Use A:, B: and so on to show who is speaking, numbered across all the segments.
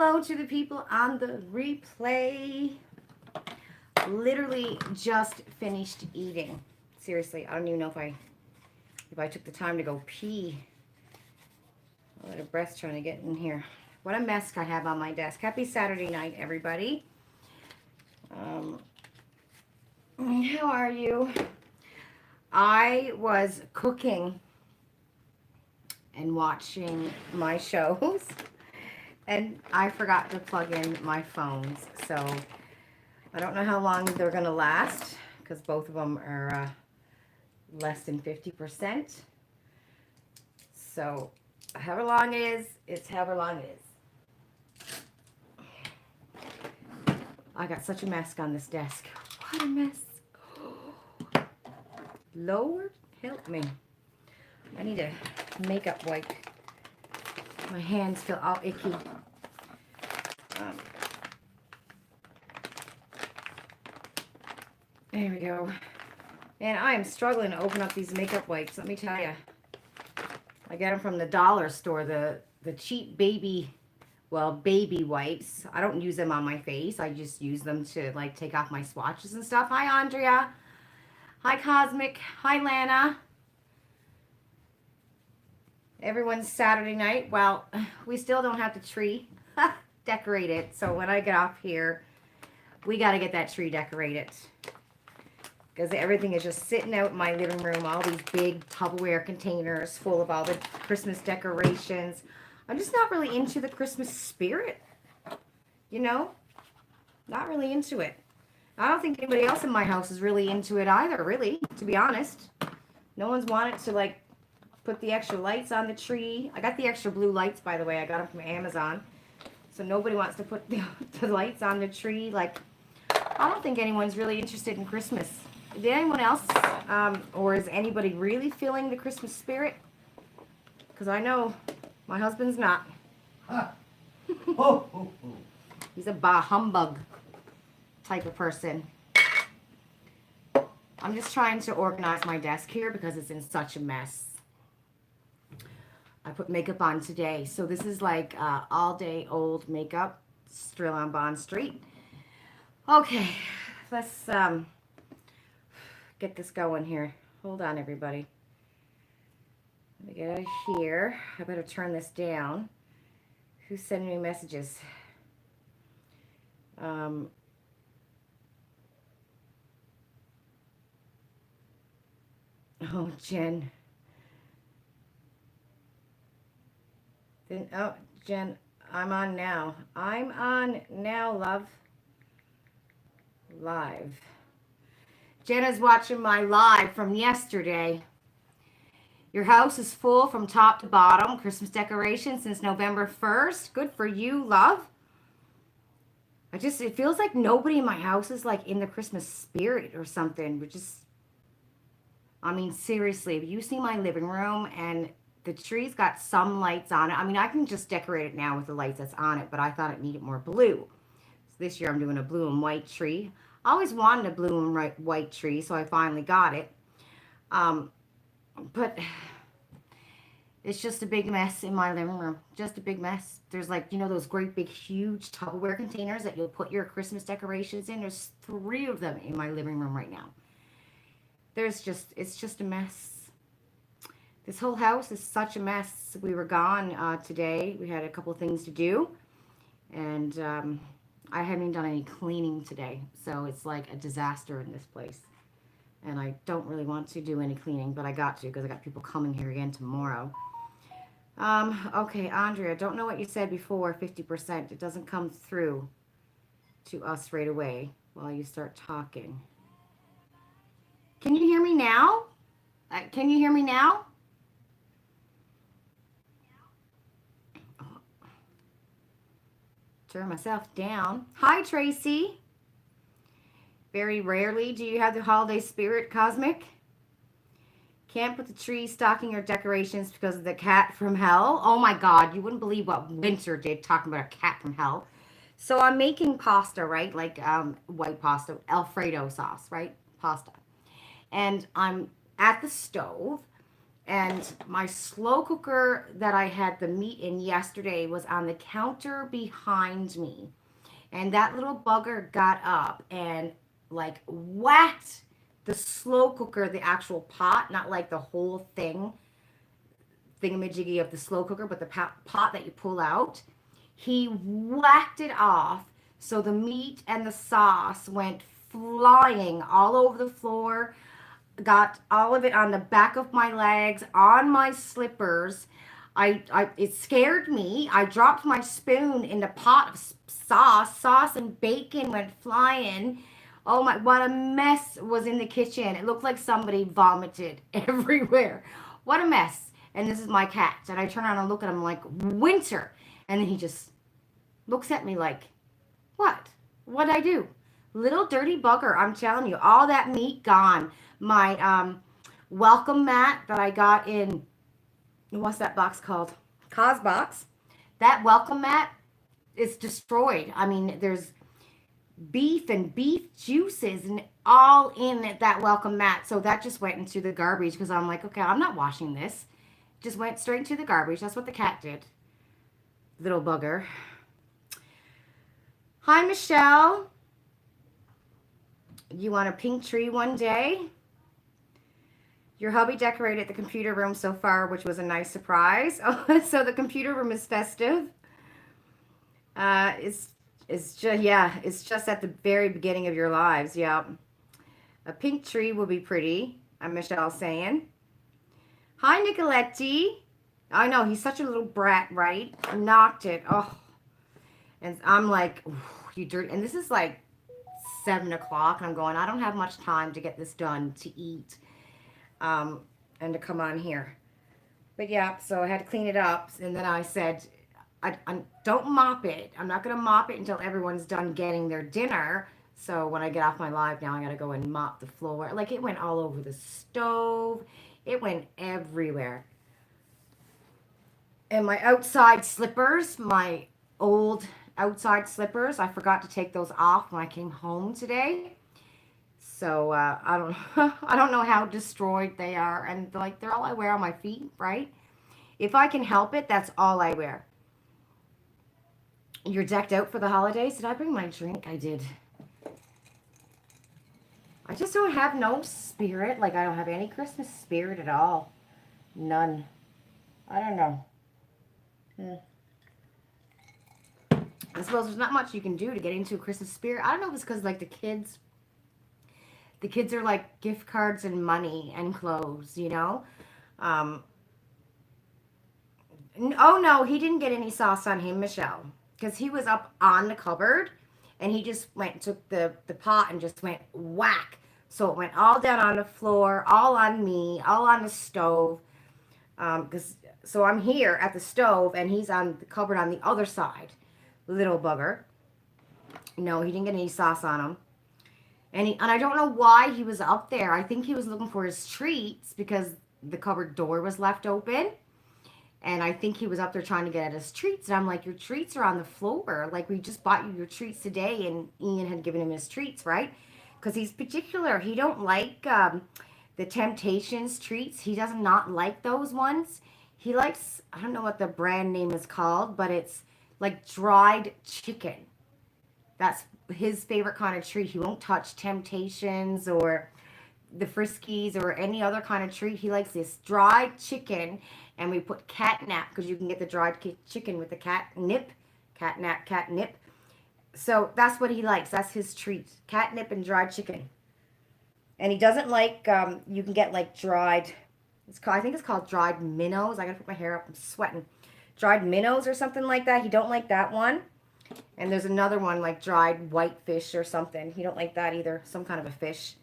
A: hello to the people on the replay. Literally just finished eating. Seriously, I don't even know if I took the time to go pee. A lot of breath trying to get in here. What a mess I have on my desk. Happy Saturday night, everybody. How are you? I was cooking and watching my shows, and I forgot to plug in my phones. So I don't know how long they're going to last because both of them are less than 50%. So however long it is, it's however long it is. I got such a mess on this desk. What a mess. Lord, help me. I need a makeup wipe. My hands feel all icky. There we go. Man, I am struggling to open up these makeup wipes. Let me tell you. I get them from the dollar store. The cheap baby wipes. I don't use them on my face. I just use them to like take off my swatches and stuff. Hi, Andrea. Hi, Cosmic. Hi, Lana. Everyone's Saturday night. Well, we still don't have the tree decorated. So when I get off here, we got to get that tree decorated. Because everything is just sitting out in my living room. All these big Tupperware containers full of all the Christmas decorations. I'm just not really into the Christmas spirit. You know? Not really into it. I don't think anybody else in my house is really into it either, really, to be honest. No one's wanted to, like, put the extra lights on the tree. I got the extra blue lights, by the way. I got them from Amazon. So nobody wants to put the lights on the tree. Like, I don't think anyone's really interested in Christmas. Did anyone else, or is anybody really feeling the Christmas spirit? Because I know my husband's not.
B: Huh. Ho, ho, ho.
A: He's a bah humbug type of person. I'm just trying to organize my desk here because it's in such a mess. I put makeup on today. So this is like all day old makeup, still on Bond Street. Okay, let's get this going here. Hold on, everybody. Let me get out of here. I better turn this down. Who's sending me messages? Oh, Jen. Then, oh, Jen, I'm on now. I'm on now, love. Live. Jenna's watching my live from yesterday. Your house is full from top to bottom. Christmas decorations since November 1st. Good for you, love. It feels like nobody in my house is like in the Christmas spirit or something. I mean, seriously, if you see my living room and the tree's got some lights on it. I mean, I can just decorate it now with the lights that's on it, but I thought it needed more blue. So this year I'm doing a blue and white tree. I always wanted a blue and white tree, so I finally got it. But it's just a big mess in my living room. Just a big mess. There's like, you know, those great big huge Tupperware containers that you'll put your Christmas decorations in. There's 3 of them in my living room right now. It's just a mess. This whole house is such a mess. We were gone today. We had a couple things to do. And I haven't done any cleaning today. So it's like a disaster in this place. And I don't really want to do any cleaning, but I got to because I got people coming here again tomorrow. Okay, Andrea, don't know what you said before, 50%. It doesn't come through to us right away while you start talking. Can you hear me now? Can you hear me now? Oh. Turn myself down. Hi, Tracy. Very rarely do you have the holiday spirit, Cosmic. Can't put the tree, stocking, or decorations because of the cat from hell. Oh my God, you wouldn't believe what Winter did talking about a cat from hell. So I'm making pasta, right? Like white pasta, Alfredo sauce, right? Pasta. And I'm at the stove And my slow cooker that I had the meat in yesterday was on the counter behind me. And that little bugger got up and like whacked the slow cooker, the actual pot, not like the whole thingamajiggy of the slow cooker, but the pot that you pull out. He whacked it off. So the meat and the sauce went flying all over the floor, got all of it on the back of my legs, on my slippers. It scared me. I dropped my spoon in the pot of sauce. Sauce and bacon went flying. Oh my, what a mess was in the kitchen. It looked like somebody vomited everywhere. What a mess. And this is my cat. And I turn around and look at him like, Winter. And then he just looks at me like, what? What'd I do? Little dirty bugger. I'm telling you, all that meat gone. My welcome mat that I got in, what's that box called? Cosbox. That welcome mat is destroyed. I mean, there's beef and beef juices and all in that welcome mat. So that just went into the garbage because I'm like, okay, I'm not washing this. Just went straight into the garbage. That's what the cat did. Little bugger. Hi, Michelle. You want a pink tree one day? Your hubby decorated the computer room so far, which was a nice surprise. Oh, so the computer room is festive. It's just, yeah, it's just at the very beginning of your lives. Yeah. A pink tree will be pretty, Michelle's saying. Hi, Nicoletti. I know, he's such a little brat, right? Knocked it. Oh. And I'm like, you dirty. And this is like 7 o'clock. And I'm going, I don't have much time to get this done to eat. And to come on here. But yeah, so I had to clean it up. And then I said, I don't mop it. I'm not going to mop it until everyone's done getting their dinner. So when I get off my live now, I got to go and mop the floor. Like it went all over the stove. It went everywhere. And my outside slippers, my old outside slippers, I forgot to take those off when I came home today. So I don't know how destroyed they are, and like they're all I wear on my feet, right? If I can help it, that's all I wear. You're decked out for the holidays. Did I bring my drink? I did. I just don't have no spirit. Like I don't have any Christmas spirit at all. None. I don't know. I suppose there's not much you can do to get into a Christmas spirit. I don't know if it's because like the kids are like gift cards and money and clothes, you know? Oh no, he didn't get any sauce on him, Michelle. Because he was up on the cupboard and he just took the pot and just went whack. So it went all down on the floor, all on me, all on the stove. So I'm here at the stove and he's on the cupboard on the other side. Little bugger. No, he didn't get any sauce on him. And I don't know why he was up there. I think he was looking for his treats because the cupboard door was left open. And I think he was up there trying to get at his treats. And I'm like, your treats are on the floor. Like, we just bought you your treats today. And Ian had given him his treats, right? Because he's particular. He don't like the Temptations treats. He does not like those ones. He likes, I don't know what the brand name is called, but it's like dried chicken. That's his favorite kind of treat. He won't touch Temptations or the Friskies or any other kind of treat. He likes this dried chicken, and we put catnip because you can get the dried chicken with the catnip. Catnip. So that's what he likes. That's his treat. Catnip and dried chicken. And he doesn't like, you can get like dried, I think it's called dried minnows. I gotta put my hair up. I'm sweating. Dried minnows or something like that. He don't like that one. And there's another one like dried whitefish or something. He don't like that either. Some kind of a fish.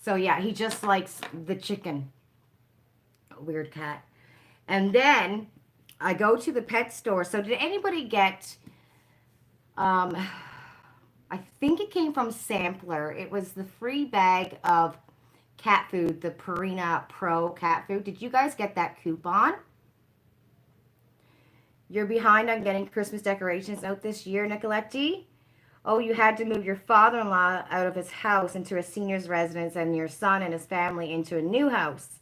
A: So yeah, he just likes the chicken. Weird cat. And then I go to the pet store. So did anybody get, I think it came from Sampler. It was the free bag of cat food, the Purina Pro cat food. Did you guys get that coupon? You're behind on getting Christmas decorations out this year, Nicoletti. Oh, you had to move your father-in-law out of his house into a senior's residence and your son and his family into a new house.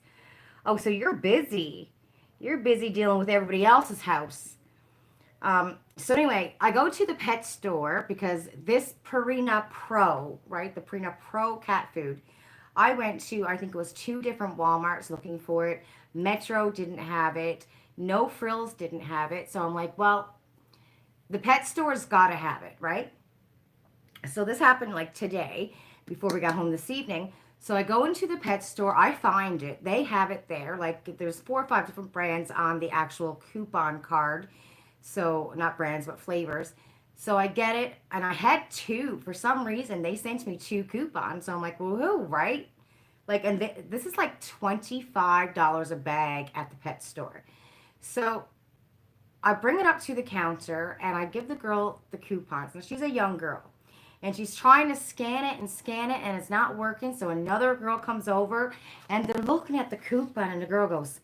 A: Oh, so you're busy. You're busy dealing with everybody else's house. So anyway, I go to the pet store because this Purina Pro, right? The Purina Pro cat food. I went to, I think it was two different Walmarts looking for it. Metro didn't have it. No Frills didn't have it. So I'm like, well, the pet store's got to have it, right? So this happened like today before we got home this evening. So I go into the pet store, I find it. They have it there. Like there's 4 or 5 different brands on the actual coupon card. So not brands, but flavors. So I get it, and I had two. For some reason, they sent me two coupons. So I'm like, woohoo, right? Like, and this is like $25 a bag at the pet store. So I bring it up to the counter, and I give the girl the coupons. And she's a young girl. And she's trying to scan it, and it's not working. So another girl comes over, and they're looking at the coupon, and the girl goes,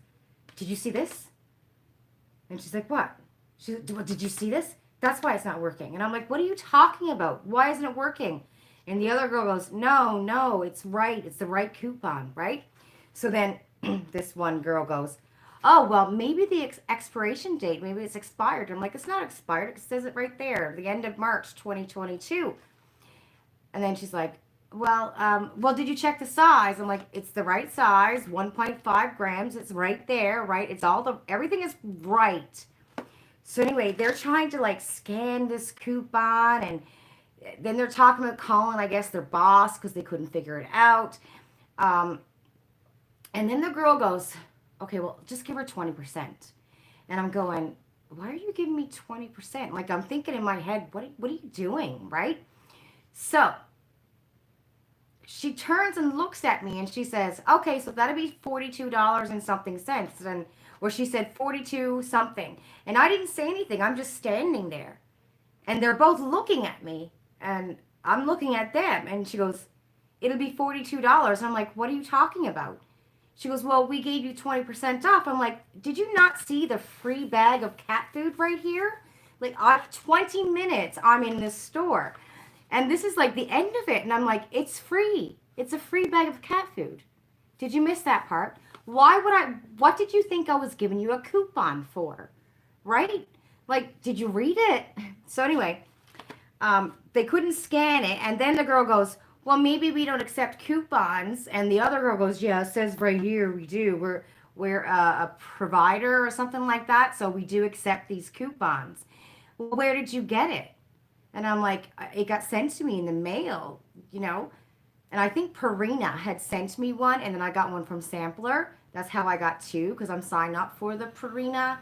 A: "Did you see this?" And she's like, "What?" She said, "Did you see this? That's why it's not working." And I'm like, "What are you talking about? Why isn't it working?" And the other girl goes, "No, no, it's right. It's the right coupon, right?" So then this one girl goes, "Oh, well, maybe the expiration date, maybe it's expired." I'm like, "It's not expired. It says it right there, the end of March 2022. And then she's like, well, did you check the size?" I'm like, "It's the right size, 1.5 grams. It's right there, right? It's everything is right." So anyway, they're trying to like scan this coupon, and then they're talking about calling, I guess, their boss because they couldn't figure it out. Um, and then the girl goes, "Okay, well, just give her 20%. And I'm going, "Why are you giving me 20%? Like I'm thinking in my head, what are you doing, right? So she turns and looks at me and she says, "Okay, so that'll be $42 and something cents." And or she said 42 something. And I didn't say anything. I'm just standing there. And they're both looking at me and I'm looking at them. And she goes, "It'll be $42." I'm like, "What are you talking about?" She goes, "Well, we gave you 20% off." I'm like, "Did you not see the free bag of cat food right here? Like, 20 minutes I'm in this store. And this is like the end of it. And I'm like, it's free. It's a free bag of cat food. Did you miss that part? What did you think I was giving you a coupon for? Right? Like, did you read it?" So anyway, they couldn't scan it. And then the girl goes, "Well, maybe we don't accept coupons." And the other girl goes, "Yeah, it says right here we do. We're a provider or something like that. So we do accept these coupons." "Well, where did you get it?" And I'm like, "It got sent to me in the mail, you know." And I think Purina had sent me one, and then I got one from Sampler. That's how I got two, because I'm signed up for the Purina.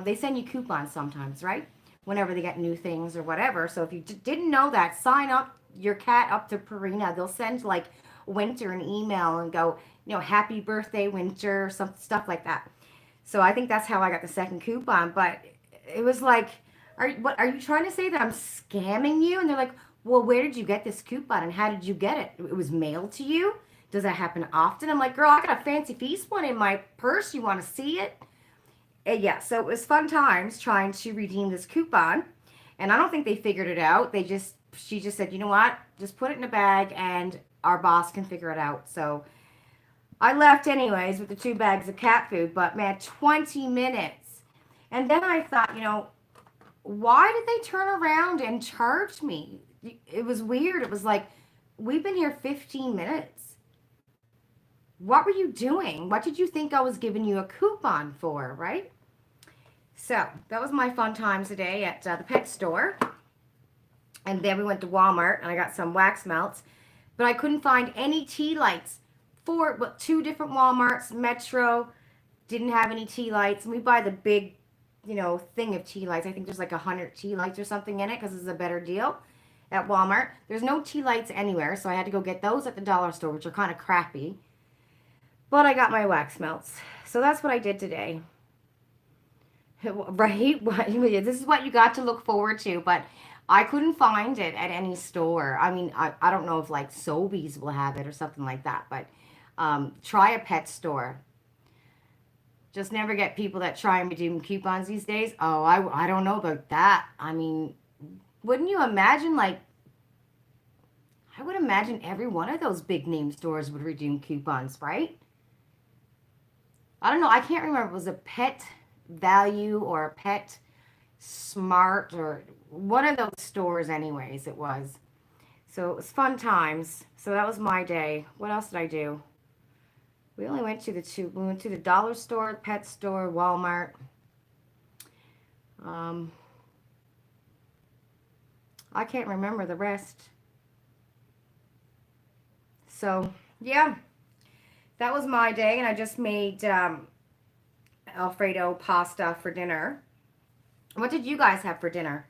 A: They send you coupons sometimes, right? Whenever they get new things or whatever. So if you didn't know that, sign up your cat up to Purina. They'll send like Winter an email and go, "Happy birthday, Winter," some stuff like that. So I think that's how I got the second coupon. But it was like, are you trying to say that I'm scamming you? And they're like, "Well, where did you get this coupon and how did you get it? It was mailed to you? Does that happen often?" I'm like, "Girl, I got a Fancy Feast one in my purse. You want to see it?" And yeah, so it was fun times trying to redeem this coupon. And I don't think they figured it out. She just said, "You know what? Just put it in a bag and our boss can figure it out." So I left anyways with the 2 bags of cat food, but man, 20 minutes. And then I thought, why did they turn around and charge me? It was weird. It was like, we've been here 15 minutes. What were you doing? What did you think I was giving you a coupon for, right? So that was my fun times today at the pet store. And then we went to Walmart and I got some wax melts. But I couldn't find any tea lights. 2 different Walmarts, Metro, didn't have any tea lights. And we buy the big thing of tea lights. I think there's like 100 tea lights or something in it because it's a better deal at Walmart. There's no tea lights anywhere, so I had to go get those at the dollar store, which are kind of crappy. But I got my wax melts. So that's what I did today. Right? This is what you got to look forward to, but I couldn't find it at any store. I mean, I don't know if like Sobeys will have it or something like that, but try a pet store. Just never get people that try and redeem coupons these days. Oh, I don't know about that. I mean, wouldn't you imagine, like, I would imagine every one of those big name stores would redeem coupons, right? I don't know. I can't remember. It was a Pet Value or a Pet Smart or one of those stores anyways it was. So it was fun times. So that was my day. What else did I do? We only went to we went to the dollar store, pet store, Walmart. I can't remember the rest. So, yeah, that was my day, and I just made Alfredo pasta for dinner. What did you guys have for dinner?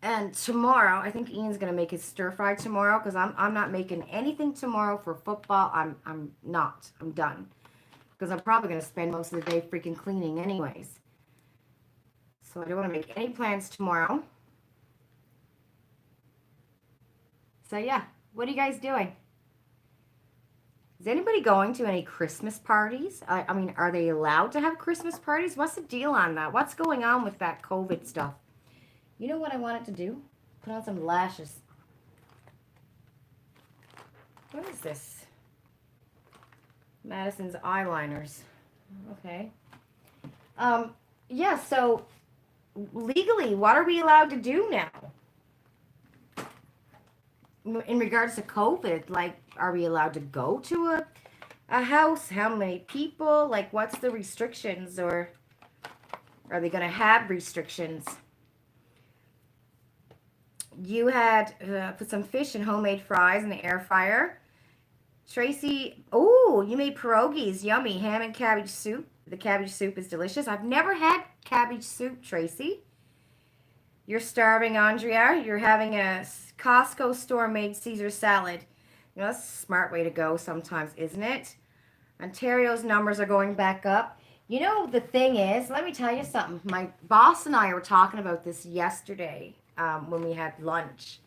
A: And tomorrow, I think Ian's gonna make his stir fry tomorrow because I'm not making anything tomorrow for football. I'm not. I'm done because I'm probably gonna spend most of the day freaking cleaning anyways. So I don't want to make any plans tomorrow. So yeah, what are you guys doing? Is anybody going to any Christmas parties? I mean, are they allowed to have Christmas parties? What's the deal on that? What's going on with that COVID stuff? You know what I wanted to do? Put on some lashes. What is this? Madison's eyeliners. Okay. Yeah, so legally, what are we allowed to do now? In regards to COVID, like, are we allowed to go to a house? How many people? Like, what's the restrictions? Or are they going to have restrictions? You had put some fish and homemade fries in the air fryer. Tracy, oh, you made pierogies. Yummy. Ham and cabbage soup. The cabbage soup is delicious. I've never had cabbage soup, Tracy. You're starving, Andrea. You're having a Costco store-made Caesar salad. You know, that's a smart way to go sometimes, isn't it? Ontario's numbers are going back up. You know, the thing is, let me tell you something. My boss and I were talking about this yesterday when we had lunch.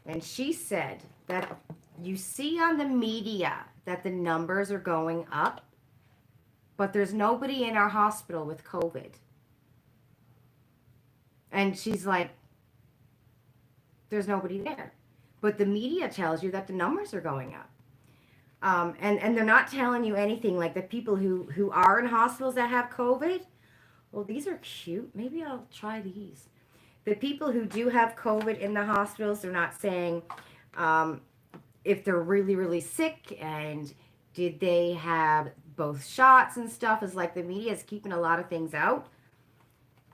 A: And she said that you see on the media that the numbers are going up, but there's nobody in our hospital with COVID. And she's like, there's nobody there. But the media tells you that the numbers are going up. And they're not telling you anything like the people who are in hospitals that have COVID. Well, these are cute. Maybe I'll try these. The people who do have COVID in the hospitals, they're not saying if they're really, really sick and did they have both shots and stuff. Is like the media is keeping a lot of things out.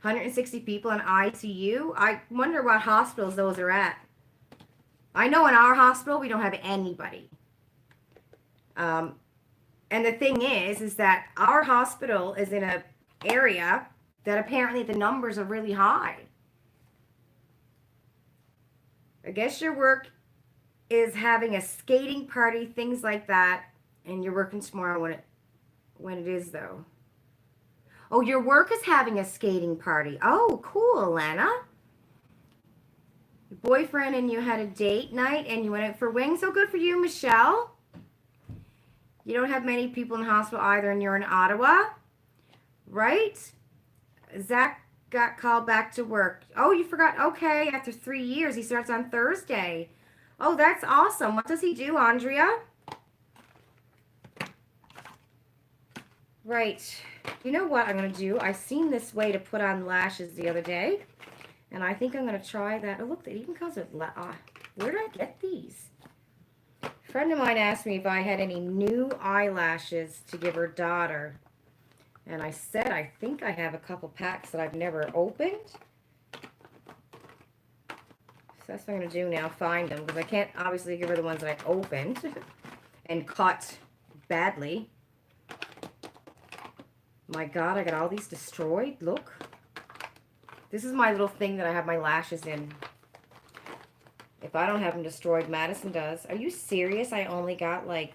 A: 160 people in ICU. I wonder what hospitals those are at. I know in our hospital we don't have anybody. And the thing is that our hospital is in an area that apparently the numbers are really high. I guess your work is having a skating party, things like that, and you're working tomorrow when it is though. Oh, your work is having a skating party. Oh, cool, Alana. Your boyfriend and you had a date night and you went out for wings. So good for you, Michelle. You don't have many people in the hospital either, and you're in Ottawa, right? Zach got called back to work. Oh, you forgot. Okay, after 3 years, he starts on Thursday. Oh, that's awesome. What does he do, Andrea? Right. You know what I'm going to do? I seen this way to put on lashes the other day, and I think I'm going to try that. Oh, look, it even comes with where did I get these? A friend of mine asked me if I had any new eyelashes to give her daughter, and I said I think I have a couple packs that I've never opened. So that's what I'm going to do now, find them, because I can't obviously give her the ones that I opened and cut badly. My God, I got all these destroyed. Look. This is my little thing that I have my lashes in. If I don't have them destroyed, Madison does. Are you serious? I only got like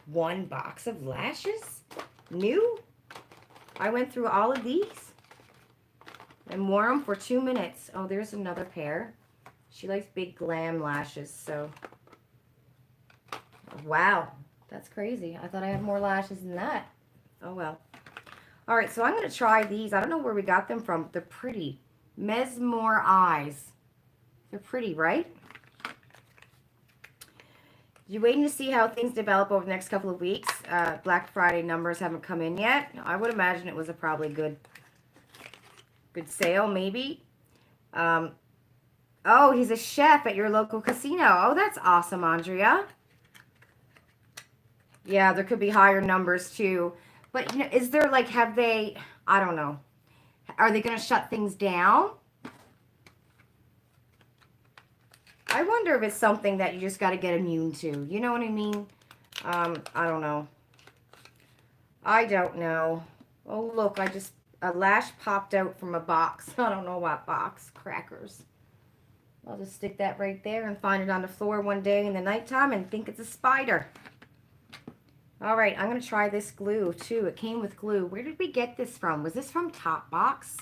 A: 1 box of lashes? New? I went through all of these and wore them for 2 minutes. Oh, there's another pair. She likes big glam lashes, so. Wow. That's crazy. I thought I had more lashes than that. Oh, well. All right, so I'm going to try these. I don't know where we got them from. They're pretty. Mesmore Eyes. They're pretty, right? You waiting to see how things develop over the next couple of weeks? Black Friday numbers haven't come in yet. I would imagine it was a probably good sale, maybe. Oh, he's a chef at your local casino. Oh, that's awesome, Andrea. Yeah, there could be higher numbers too. But you know, is there like, have they, I don't know. Are they going to shut things down? I wonder if it's something that you just got to get immune to. You know what I mean? I don't know. I don't know. Oh, look, a lash popped out from a box. I don't know what box. Crackers. I'll just stick that right there and find it on the floor one day in the nighttime and think it's a spider. All right, I'm going to try this glue too. It came with glue. Where did we get this from? Was this from Topbox?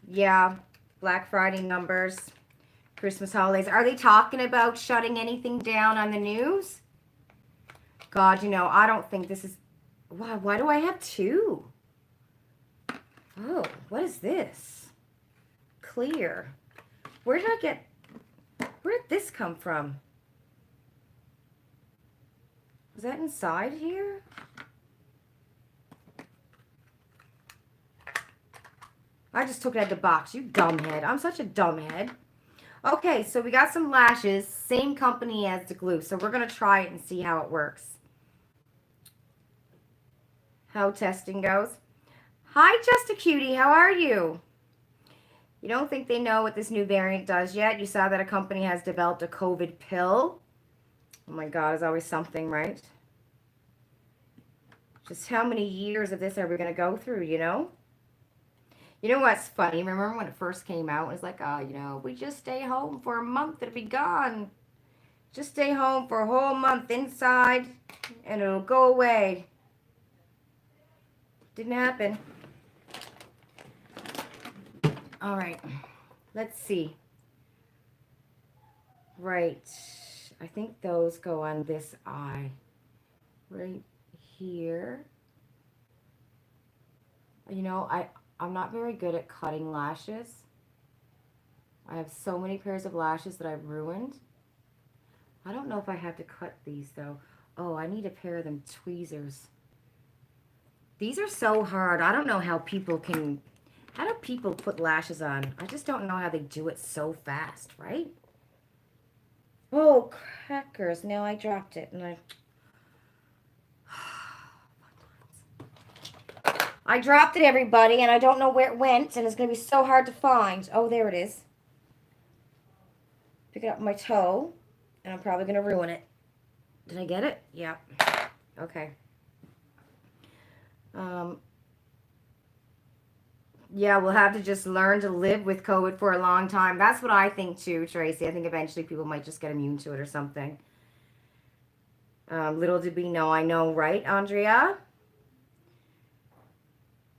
A: Yeah, Black Friday numbers, Christmas holidays. Are they talking about shutting anything down on the news? God, you know, I don't think this is... Why do I have two? Oh, what is this? Clear. Where did this come from? Was that inside here? I just took it out of the box. You dumbhead. I'm such a dumbhead. Okay, so we got some lashes. Same company as the glue. So we're going to try it and see how it works. How testing goes. Hi, Just a Cutie. How are you? You don't think they know what this new variant does yet? You saw that a company has developed a COVID pill. Oh my God, it's always something, right? Just how many years of this are we going to go through, you know? You know what's funny? Remember when it first came out? It was like, oh, you know, we just stay home for a month, it'll be gone. Just stay home for a whole month inside, and it'll go away. Didn't happen. All right, let's see. Right, I think those go on this eye. Right here. You know, I'm not very good at cutting lashes. I have so many pairs of lashes that I've ruined. I don't know if I have to cut these though. Oh, I need a pair of them tweezers. These are so hard. I don't know how people can... How do people put lashes on? I just don't know how they do it so fast, right? Oh, crackers. Now I dropped it and I dropped it, everybody, and I don't know where it went, and it's going to be so hard to find. Oh, there it is. Pick it up with my toe, and I'm probably going to ruin it. Did I get it? Yep. Okay. Yeah, we'll have to just learn to live with COVID for a long time. That's what I think too, Tracy. I think eventually people might just get immune to it or something. Little did we know. I know, right, Andrea?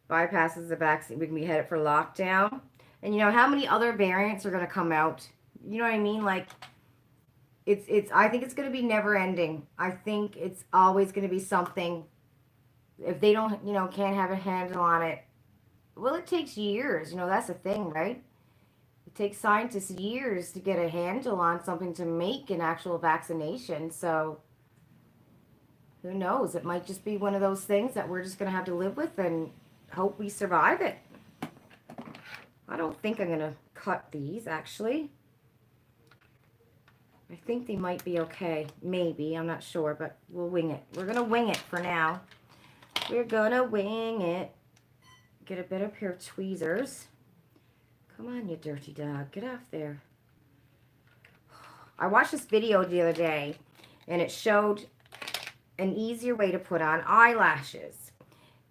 A: Bypasses the vaccine. We can be headed for lockdown. And you know, how many other variants are going to come out? You know what I mean? Like, I think it's going to be never ending. I think it's always going to be something. If they don't, you know, can't have a handle on it. Well, it takes years. You know, that's the thing, right? It takes scientists years to get a handle on something to make an actual vaccination. So, who knows? It might just be one of those things that we're just going to have to live with and hope we survive it. I don't think I'm going to cut these, actually. I think they might be okay. Maybe. I'm not sure, but we'll wing it. We're going to wing it for now. We're going to wing it. Get a better pair of tweezers. Come on, you dirty dog. Get off there. I watched this video the other day, and it showed an easier way to put on eyelashes.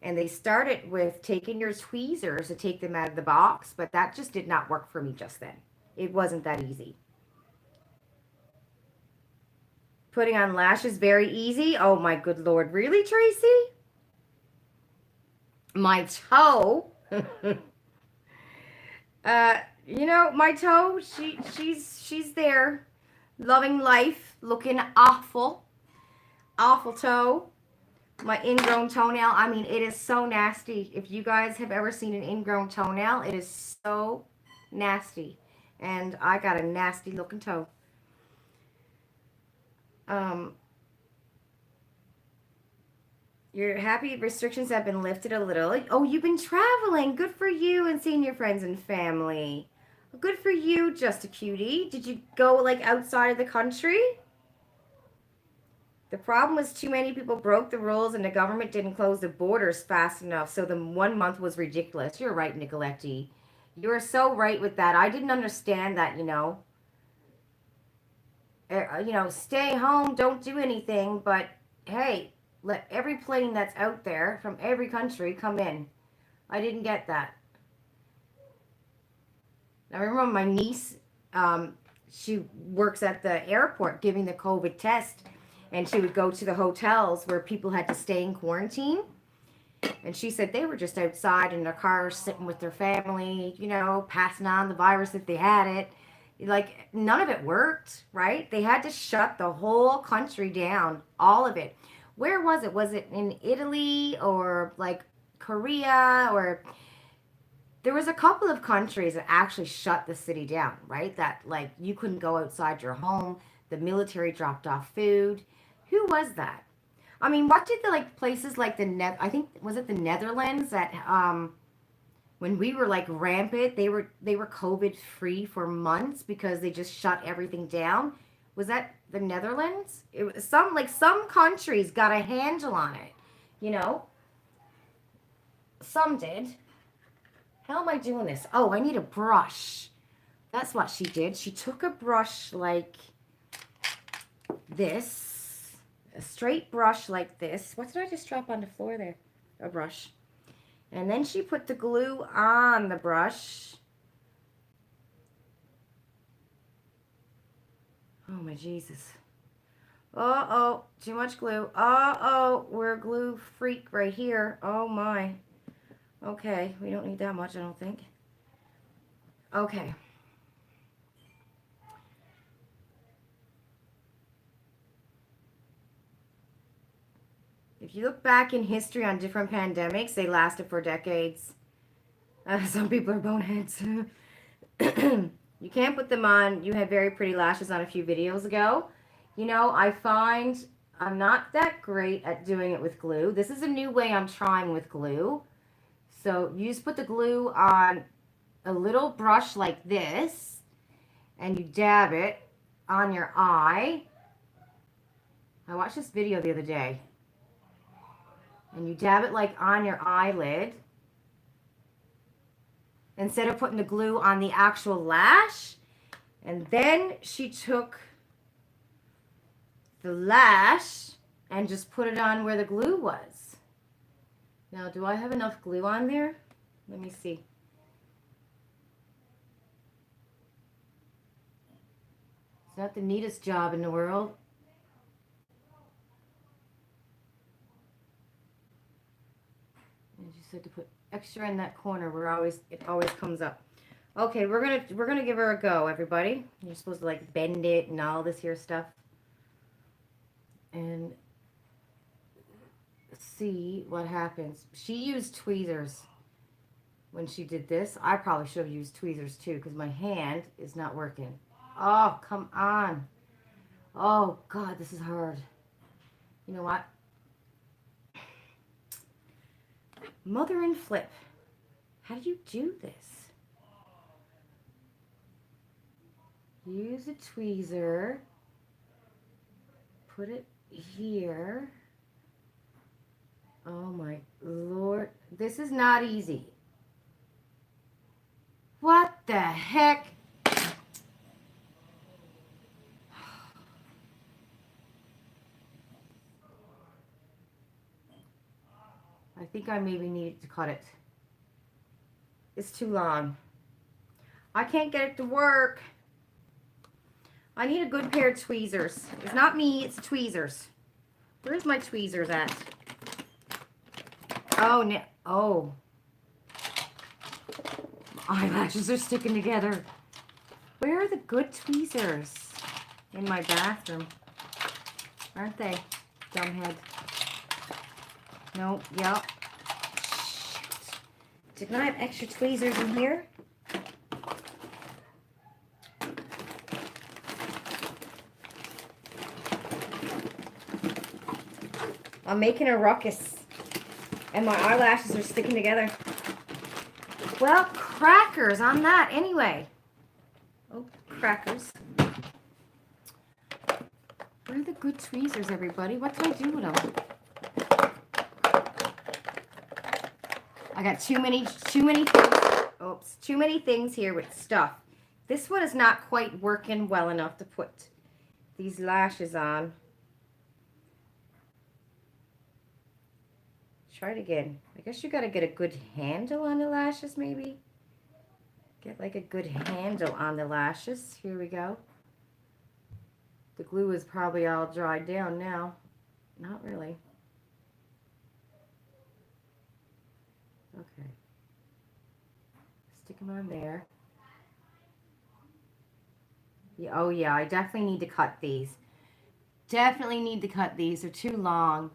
A: And they started with taking your tweezers to take them out of the box, but that just did not work for me just then. It wasn't that easy. Putting on lashes very easy. Oh my good Lord. Really, Tracy? My toe. You know, my toe, she's there. Loving life. Looking awful. Awful toe. My ingrown toenail. I mean, it is so nasty. If you guys have ever seen an ingrown toenail, it is so nasty. And I got a nasty looking toe. Um, you're happy restrictions have been lifted a little. Oh, you've been traveling. Good for you and seeing your friends and family. Good for you, just a cutie. Did you go like outside of the country? The problem was too many people broke the rules and the government didn't close the borders fast enough, so the 1 month was ridiculous. You're right, Nicoletti. You are so right with that. I didn't understand that, you know. Stay home, don't do anything, but hey, let every plane that's out there from every country come in. I didn't get that. I remember my niece, she works at the airport giving the COVID test, and she would go to the hotels where people had to stay in quarantine. And she said they were just outside in their cars sitting with their family, passing on the virus if they had it. Like, none of it worked, right? They had to shut the whole country down, all of it. Where was it? Was it in Italy or like Korea? Or there was a couple of countries that actually shut the city down, right? That like you couldn't go outside your home. The military dropped off food. Who was that? I mean, what did the like places like I think was it the Netherlands that when we were like rampant, they were COVID free for months because they just shut everything down. Was that the Netherlands? It was some countries got a handle on it, you know. Some did. How am I doing this? Oh, I need a brush. That's what she did. She took a brush like this, a straight brush like this. What did I just drop on the floor there? A brush. And then she put the glue on the brush. Oh my Jesus. Uh-oh, too much glue. Uh-oh, we're a glue freak right here. Oh my. Okay, we don't need that much, I don't think. Okay. If you look back in history on different pandemics, they lasted for decades. Some people are boneheads. You can't put them on. You had very pretty lashes on a few videos ago. I find I'm not that great at doing it with glue. This is a new way I'm trying with glue. So you just put the glue on a little brush like this, and you dab it on your eye. I watched this video the other day. And you dab it like on your eyelid. Instead of putting the glue on the actual lash. And then she took the lash and just put it on where the glue was. Now, do I have enough glue on there? Let me see. It's not the neatest job in the world. And you said to put extra in that corner where it always comes up. Okay, we're gonna give her a go, everybody. You're supposed to like bend it and all this here stuff. And see what happens. She used tweezers when she did this. I probably should have used tweezers too because my hand is not working. Oh, come on. Oh, God, this is hard. You know what? Mother and flip. How do you do this? Use a tweezer. Put it here. Oh my Lord. This is not easy. What the heck? I think I maybe need to cut it. It's too long. I can't get it to work. I need a good pair of tweezers. It's not me, it's tweezers. Where's my tweezers at? Oh, no. Oh. My eyelashes are sticking together. Where are the good tweezers? In my bathroom. Aren't they? Dumbhead. No, yep. Shoot. Didn't I have extra tweezers in here? I'm making a ruckus. And my eyelashes are sticking together. Well, crackers on that anyway. Oh, crackers. Where are the good tweezers, everybody? What did I do with them? I got too many things. Oops, too many things here with stuff. This one is not quite working well enough to put these lashes on. Try it again. I guess you got to get a good handle on the lashes, maybe. Get like a good handle on the lashes. Here we go. The glue is probably all dried down now. Not really. Okay. Stick them on there. Yeah, oh yeah, I definitely need to cut these. Definitely need to cut these. They're too long.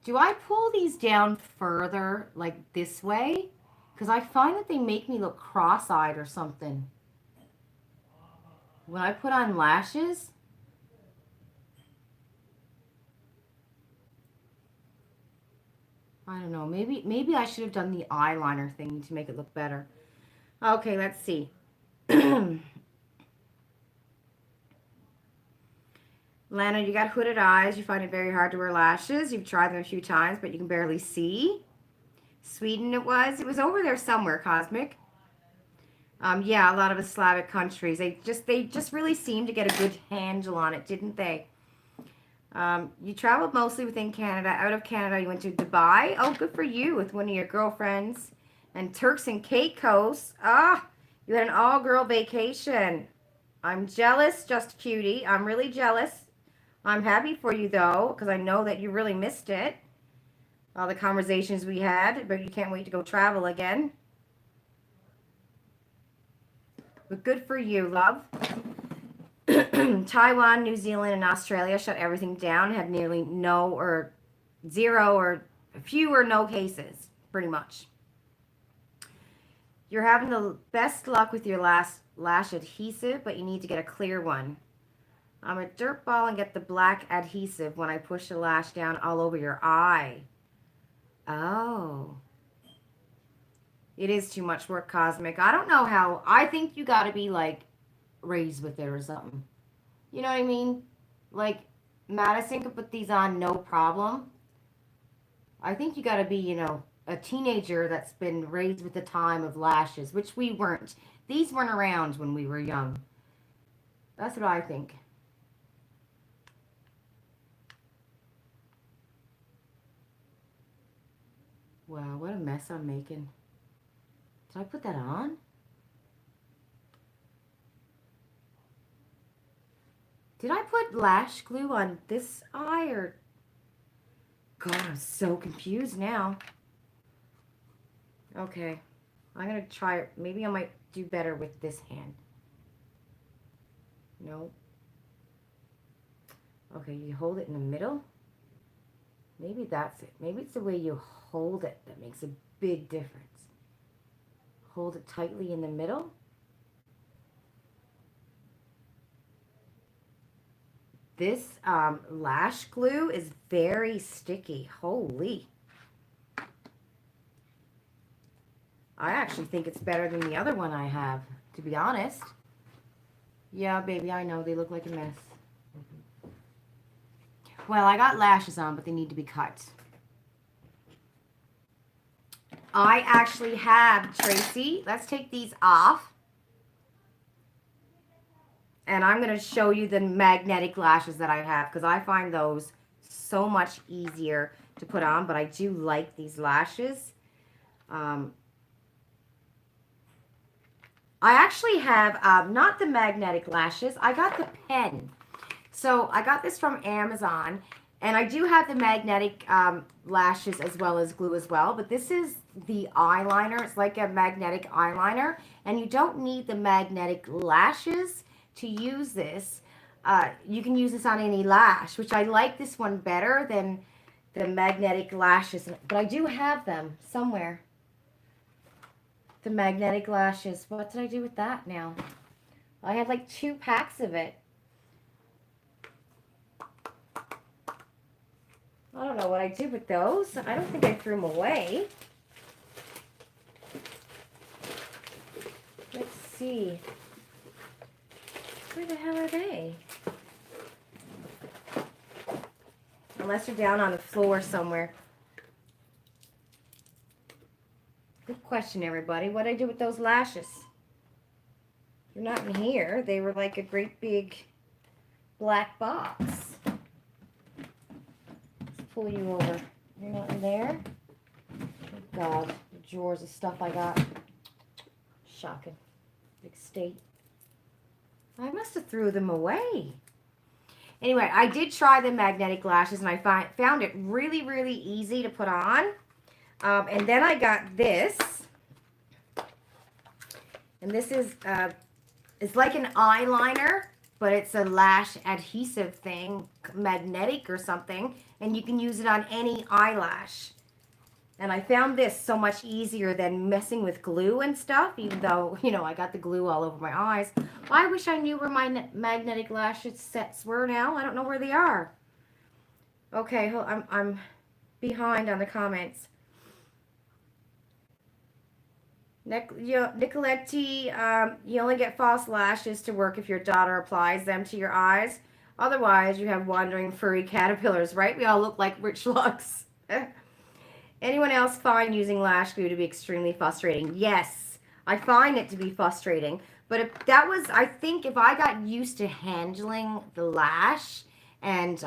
A: Do I pull these down further, like this way? Because I find that they make me look cross-eyed or something. When I put on lashes. I don't know. Maybe I should have done the eyeliner thing to make it look better. Okay, let's see. Lana, you got hooded eyes. You find it very hard to wear lashes. You've tried them a few times, but you can barely see. Sweden it was. It was over there somewhere, Cosmic. Yeah, a lot of the Slavic countries. They just really seemed to get a good handle on it, didn't they? You traveled mostly within Canada. Out of Canada, you went to Dubai. Oh, good for you with one of your girlfriends. And Turks and Caicos. Ah, you had an all-girl vacation. I'm jealous, just cutie. I'm really jealous. I'm happy for you, though, because I know that you really missed it. All the conversations we had, but you can't wait to go travel again. But good for you, love. Taiwan, New Zealand, and Australia shut everything down, had nearly no or zero or few or no cases, pretty much. You're having the best luck with your lash adhesive, but you need to get a clear one. I'm a dirt ball and get the black adhesive when I push the lash down all over your eye. Oh. It is too much work, Cosmic. I don't know how. I think you got to be, like, raised with it or something. You know what I mean? Like, Madison could put these on no problem. I think you got to be, you know, a teenager that's been raised with the time of lashes, which we weren't. These weren't around when we were young. That's what I think. Wow, what a mess I'm making. Did I put that on? Did I put lash glue on this eye or... God, I'm so confused now. Okay. I'm going to try it. Maybe I might do better with this hand. No. Okay, you hold it in the middle. Maybe that's it. Maybe it's the way you hold it that makes a big difference. Hold it tightly in the middle. This lash glue is very sticky. Holy. I actually think it's better than the other one I have, to be honest. Yeah, baby, I know. They look like a mess. Well, I got lashes on, but they need to be cut. I actually have, Tracy, let's take these off. And I'm going to show you the magnetic lashes that I have, because I find those so much easier to put on, but I do like these lashes. I actually have, not the magnetic lashes, I got the pen. So I got this from Amazon, and I do have the magnetic lashes as well as glue as well, but this is the eyeliner. It's like a magnetic eyeliner, and you don't need the magnetic lashes to use this. You can use this on any lash, which I like this one better than the magnetic lashes, but I do have them somewhere. The magnetic lashes. What did I do with that now? I had like 2 packs of it. I don't know what I did with those. I don't think I threw them away. Let's see. Where the hell are they? Unless they're down on the floor somewhere. Good question, everybody. What did I do with those lashes? They're not in here. They were like a great big black box. Let's pull you over. You're not in there? Oh God, the drawers of stuff I got. Shocking. Big state. I must have threw them away. Anyway, I did try the magnetic lashes and I found it really, really easy to put on. And then I got this. And this is, it's like an eyeliner, but it's a lash adhesive thing, magnetic or something. And you can use it on any eyelash. And I found this so much easier than messing with glue and stuff, even though, you know, I got the glue all over my eyes. I wish I knew where my magnetic lash sets were now. I don't know where they are. Okay, I'm behind on the comments. Nicoletti, you only get false lashes to work if your daughter applies them to your eyes. Otherwise, you have wandering furry caterpillars, right? We all look like rich looks. Anyone else find using lash glue to be extremely frustrating? Yes, I find it to be frustrating. But if that was, I think if I got used to handling the lash and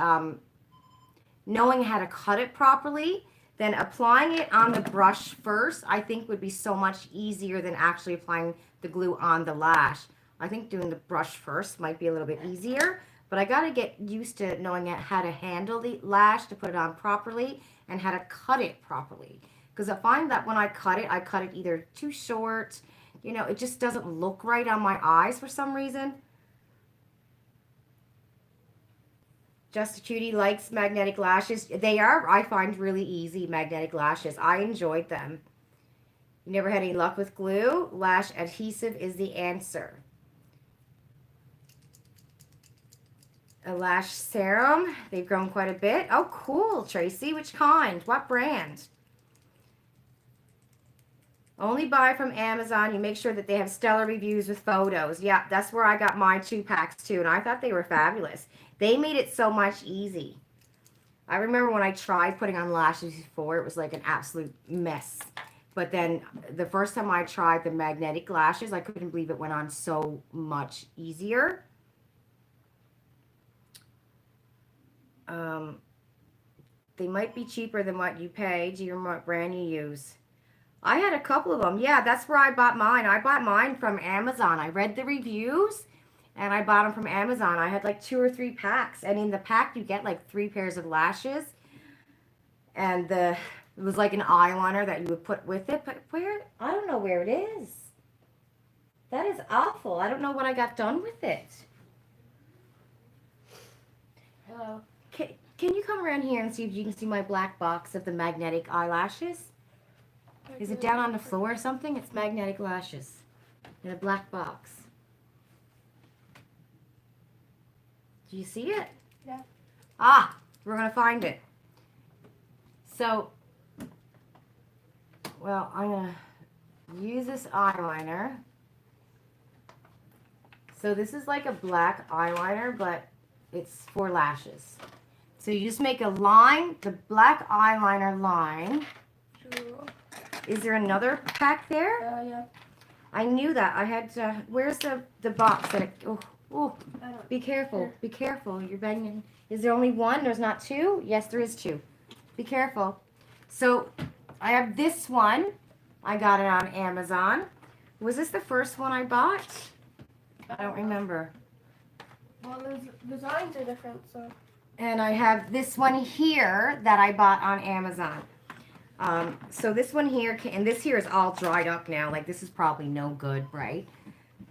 A: knowing how to cut it properly, then applying it on the brush first, I think would be so much easier than actually applying the glue on the lash. I think doing the brush first might be a little bit easier, but I got to get used to knowing how to handle the lash to put it on properly and how to cut it properly. Because I find that when I cut it either too short, you know, it just doesn't look right on my eyes for some reason. Just a Cutie likes magnetic lashes. They are, I find, really easy magnetic lashes. I enjoyed them. You never had any luck with glue? Lash adhesive is the answer. A lash serum. They've grown quite a bit. Oh, cool, Tracy. Which kind? What brand? Only buy from Amazon. You make sure that they have stellar reviews with photos. Yeah, that's where I got my 2 packs too, and I thought they were fabulous. They made it so much easy. I remember when I tried putting on lashes before, it was like an absolute mess. But then the first time I tried the magnetic lashes, I couldn't believe it went on so much easier. They might be cheaper than what you pay. Do you remember what brand you use? I had a couple of them. Yeah, that's where I bought mine. I bought mine from Amazon. I read the reviews and I bought them from Amazon. I had like 2 or 3 packs. And in the pack, you get like 3 pairs of lashes. And it was like an eyeliner that you would put with it. But where? I don't know where it is. That is awful. I don't know what I got done with it.
C: Hello.
A: Can you come around here and see if you can see my black box of the magnetic eyelashes? Is it down on the floor or something? It's magnetic lashes in a black box. Do you see it?
C: Yeah.
A: Ah, we're going to find it. So, well, I'm going to use this eyeliner. So this is like a black eyeliner, but it's for lashes. So you just make a line, the black eyeliner line.
C: Sure.
A: Is there another pack there?
C: Yeah.
A: I knew that. I had to, where's the box that oh,
C: I don't.
A: be careful. Be careful. You're banging. Is there only one? There's not 2? Yes, there is 2. Be careful. So I have this one. I got it on Amazon. Was this the first one I bought? I don't remember.
C: Well, the designs are different, so.
A: And I have this one here that I bought on Amazon. So this one here, and this here is all dried up now. Like, this is probably no good, right?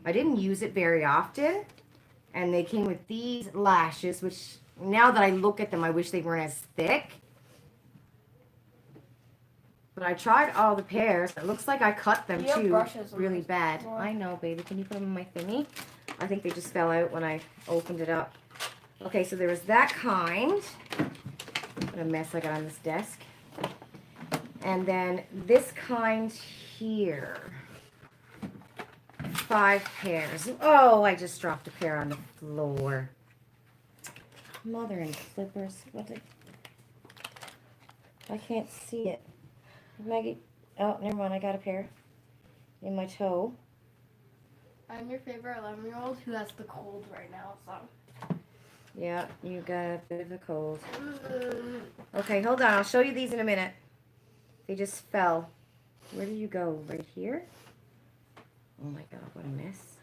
A: I didn't use it very often. And they came with these lashes, which now that I look at them, I wish they weren't as thick. But I tried all the pairs. It looks like I cut them
C: You have
A: too
C: brushes on
A: really
C: this
A: bad.
C: one.
A: I know, baby. Can you put them in my thingy? I think they just fell out when I opened it up. Okay, so there was that kind. What a mess I got on this desk. And then this kind here. 5 pairs. Oh, I just dropped a pair on the floor. Mother and clippers. I can't see it. Maggie. Oh, never mind. I got a pair in my toe.
C: I'm your favorite 11-year-old who has the cold right now, so.
A: Yeah, you got a bit of a cold. Okay, hold on. I'll show you these in a minute. They just fell. Where do you go? Right here? Oh my god, what a mess.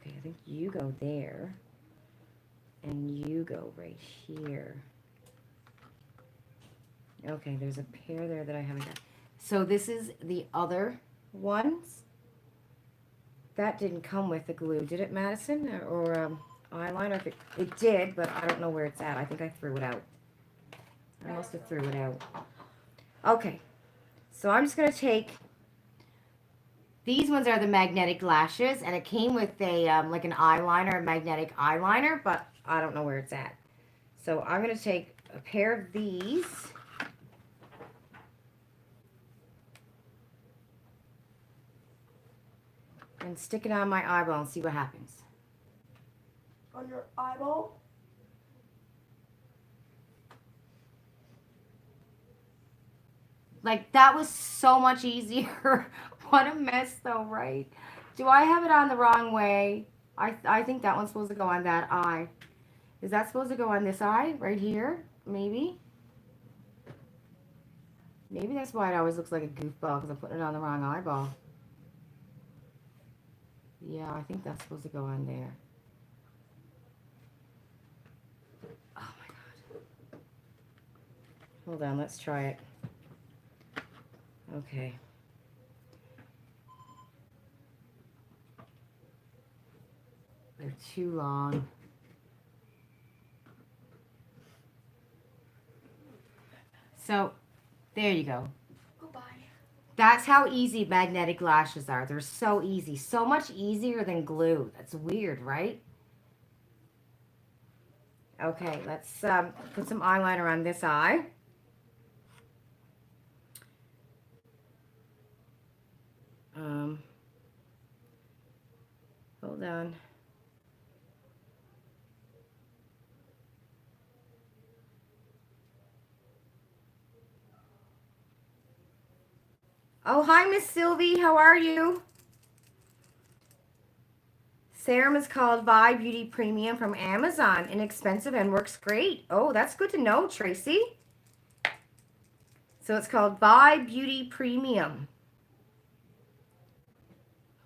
A: Okay, I think you go there. And you go right here. Okay, there's a pair there that I haven't got. So this is the other ones. That didn't come with the glue, did it, Madison? Or eyeliner? It did, but I don't know where it's at. I think I threw it out. I must have threw it out. Okay, so I'm just going to take... These ones are the magnetic lashes, and it came with a like an eyeliner, a magnetic eyeliner, but I don't know where it's at. So I'm going to take a pair of these. And stick it on my eyeball and see what happens.
C: On your eyeball?
A: Like, that was so much easier. What a mess, though, right? Do I have it on the wrong way? I think that one's supposed to go on that eye. Is that supposed to go on this eye? Right here? Maybe? Maybe that's why it always looks like a goofball, because I'm putting it on the wrong eyeball. Yeah, I think that's supposed to go on there. Oh, my God. Hold on, let's try it. Okay. They're too long. So, there you go.
C: Goodbye.
A: That's how easy magnetic lashes are. They're so easy. So much easier than glue. That's weird, right? Okay, let's put some eyeliner on this eye. Hold on. Oh, hi, Miss Sylvie. How are you? Serum is called Vi Beauty Premium from Amazon. Inexpensive and works great. Oh, that's good to know, Tracy. So it's called Vi Beauty Premium.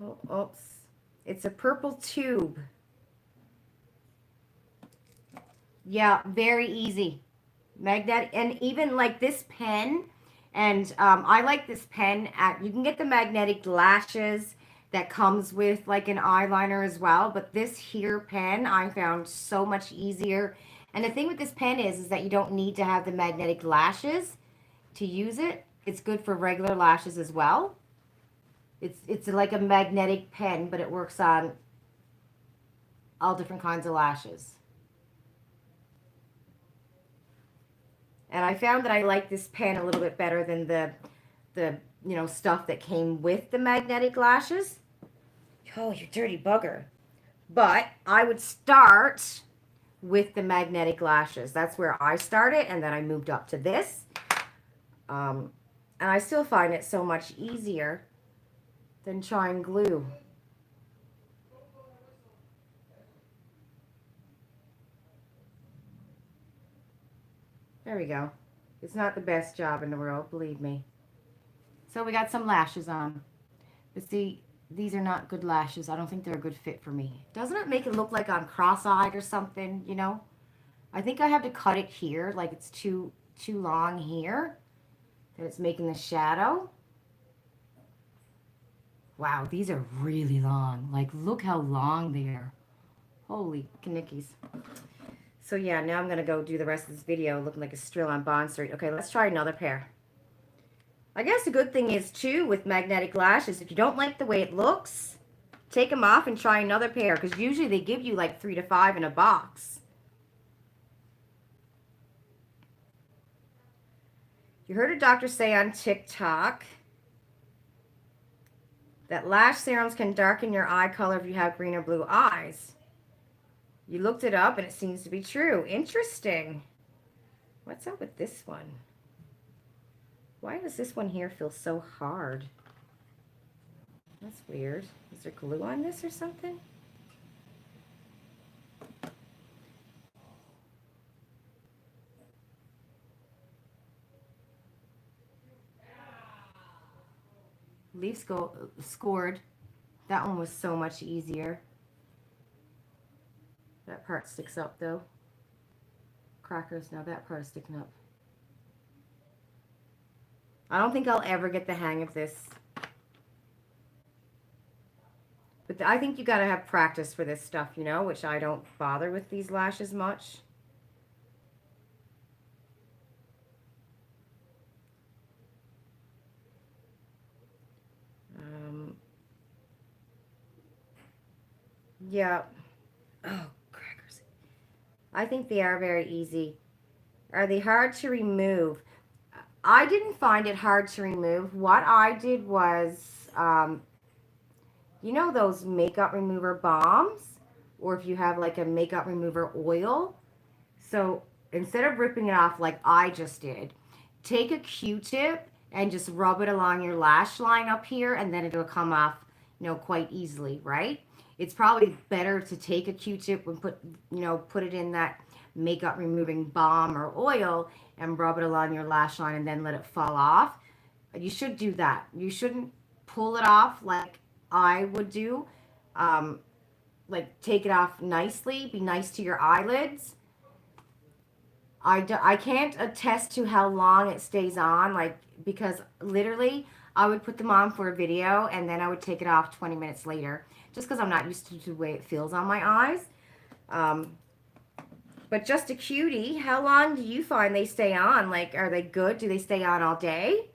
A: Oh, oops. It's a purple tube. Yeah, very easy. Magnetic, and even like this pen, and I like this pen. You can get the magnetic lashes that comes with like an eyeliner as well, but this here pen I found so much easier. And the thing with this pen is that you don't need to have the magnetic lashes to use it. It's good for regular lashes as well. It's like a magnetic pen, but it works on all different kinds of lashes. And I found that I like this pen a little bit better than the you know, stuff that came with the magnetic lashes. Oh, you dirty bugger. But I would start with the magnetic lashes. That's where I started, and then I moved up to this. And I still find it so much easier than trying glue. There we go. It's not the best job in the world, believe me. So we got some lashes on. But see, these are not good lashes. I don't think they're a good fit for me. Doesn't it make it look like I'm cross-eyed or something, you know? I think I have to cut it here, like it's too long here. That it's making the shadow. Wow, these are really long. Like, look how long they are. Holy knickies. So yeah, now I'm going to go do the rest of this video looking like a strill on Bond Street. Okay, let's try another pair. I guess a good thing is, too, with magnetic lashes, if you don't like the way it looks, take them off and try another pair. Because usually they give you like 3 to 5 in a box. You heard a doctor say on TikTok that lash serums can darken your eye color if you have green or blue eyes. You looked it up and it seems to be true. Interesting. What's up with this one? Why does this one here feel so hard? That's weird. Is there glue on this or something? Leaf scored. That one was so much easier. That part sticks up though. Crackers, now that part is sticking up. I don't think I'll ever get the hang of this. But I think you gotta have practice for this stuff, you know, which I don't bother with these lashes much. Yeah. Oh, crackers. I think they are very easy. Are they hard to remove? I didn't find it hard to remove. What I did was, you know those makeup remover balms? Or if you have like a makeup remover oil. So instead of ripping it off like I just did, take a Q-tip and just rub it along your lash line up here, and then it'll come off, you know, quite easily, right? It's probably better to take a Q-tip and put it in that makeup removing balm or oil and rub it along your lash line and then let it fall off. You should do that. You shouldn't pull it off like I would do. Like take it off nicely. Be nice to your eyelids. I can't attest to how long it stays on, like, because literally I would put them on for a video and then I would take it off 20 minutes later, just because I'm not used to the way it feels on my eyes. But just a cutie, how long do you find they stay on? Like, are they good? Do they stay on all day?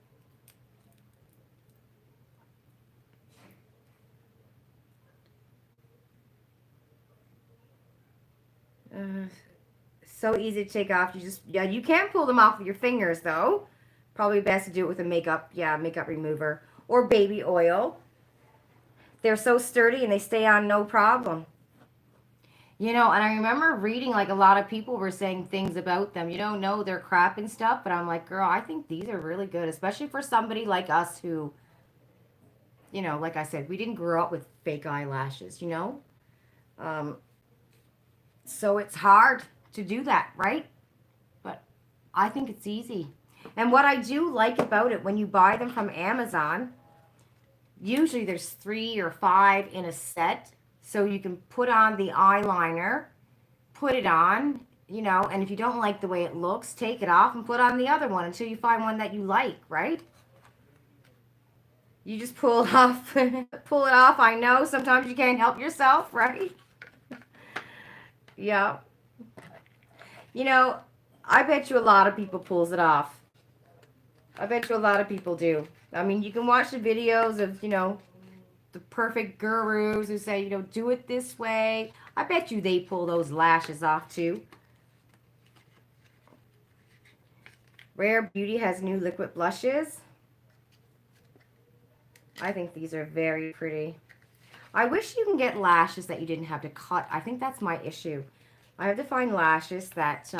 A: So easy to take off. You can pull them off with your fingers though. Probably best to do it with a makeup remover or baby oil. They're so sturdy and they stay on no problem. You know, and I remember reading like a lot of people were saying things about them. You don't know they're crap and stuff, but I'm like, girl, I think these are really good, especially for somebody like us who, you know, like I said, we didn't grow up with fake eyelashes, you know? So it's hard to do that, right? But I think it's easy. And what I do like about it, when you buy them from Amazon, usually there's 3 or 5 in a set. So you can put on the eyeliner, put it on, you know, and if you don't like the way it looks, take it off and put on the other one until you find one that you like, right? You just pull it off, pull it off. I know sometimes you can't help yourself, right? Yeah. You know, I bet you a lot of people pulls it off. I bet you a lot of people do. I mean, you can watch the videos of, you know, the perfect gurus who say, you know, do it this way. I bet you they pull those lashes off too. Rare Beauty has new liquid blushes. I think these are very pretty. I wish you can get lashes that you didn't have to cut. I think that's my issue. I have to find lashes that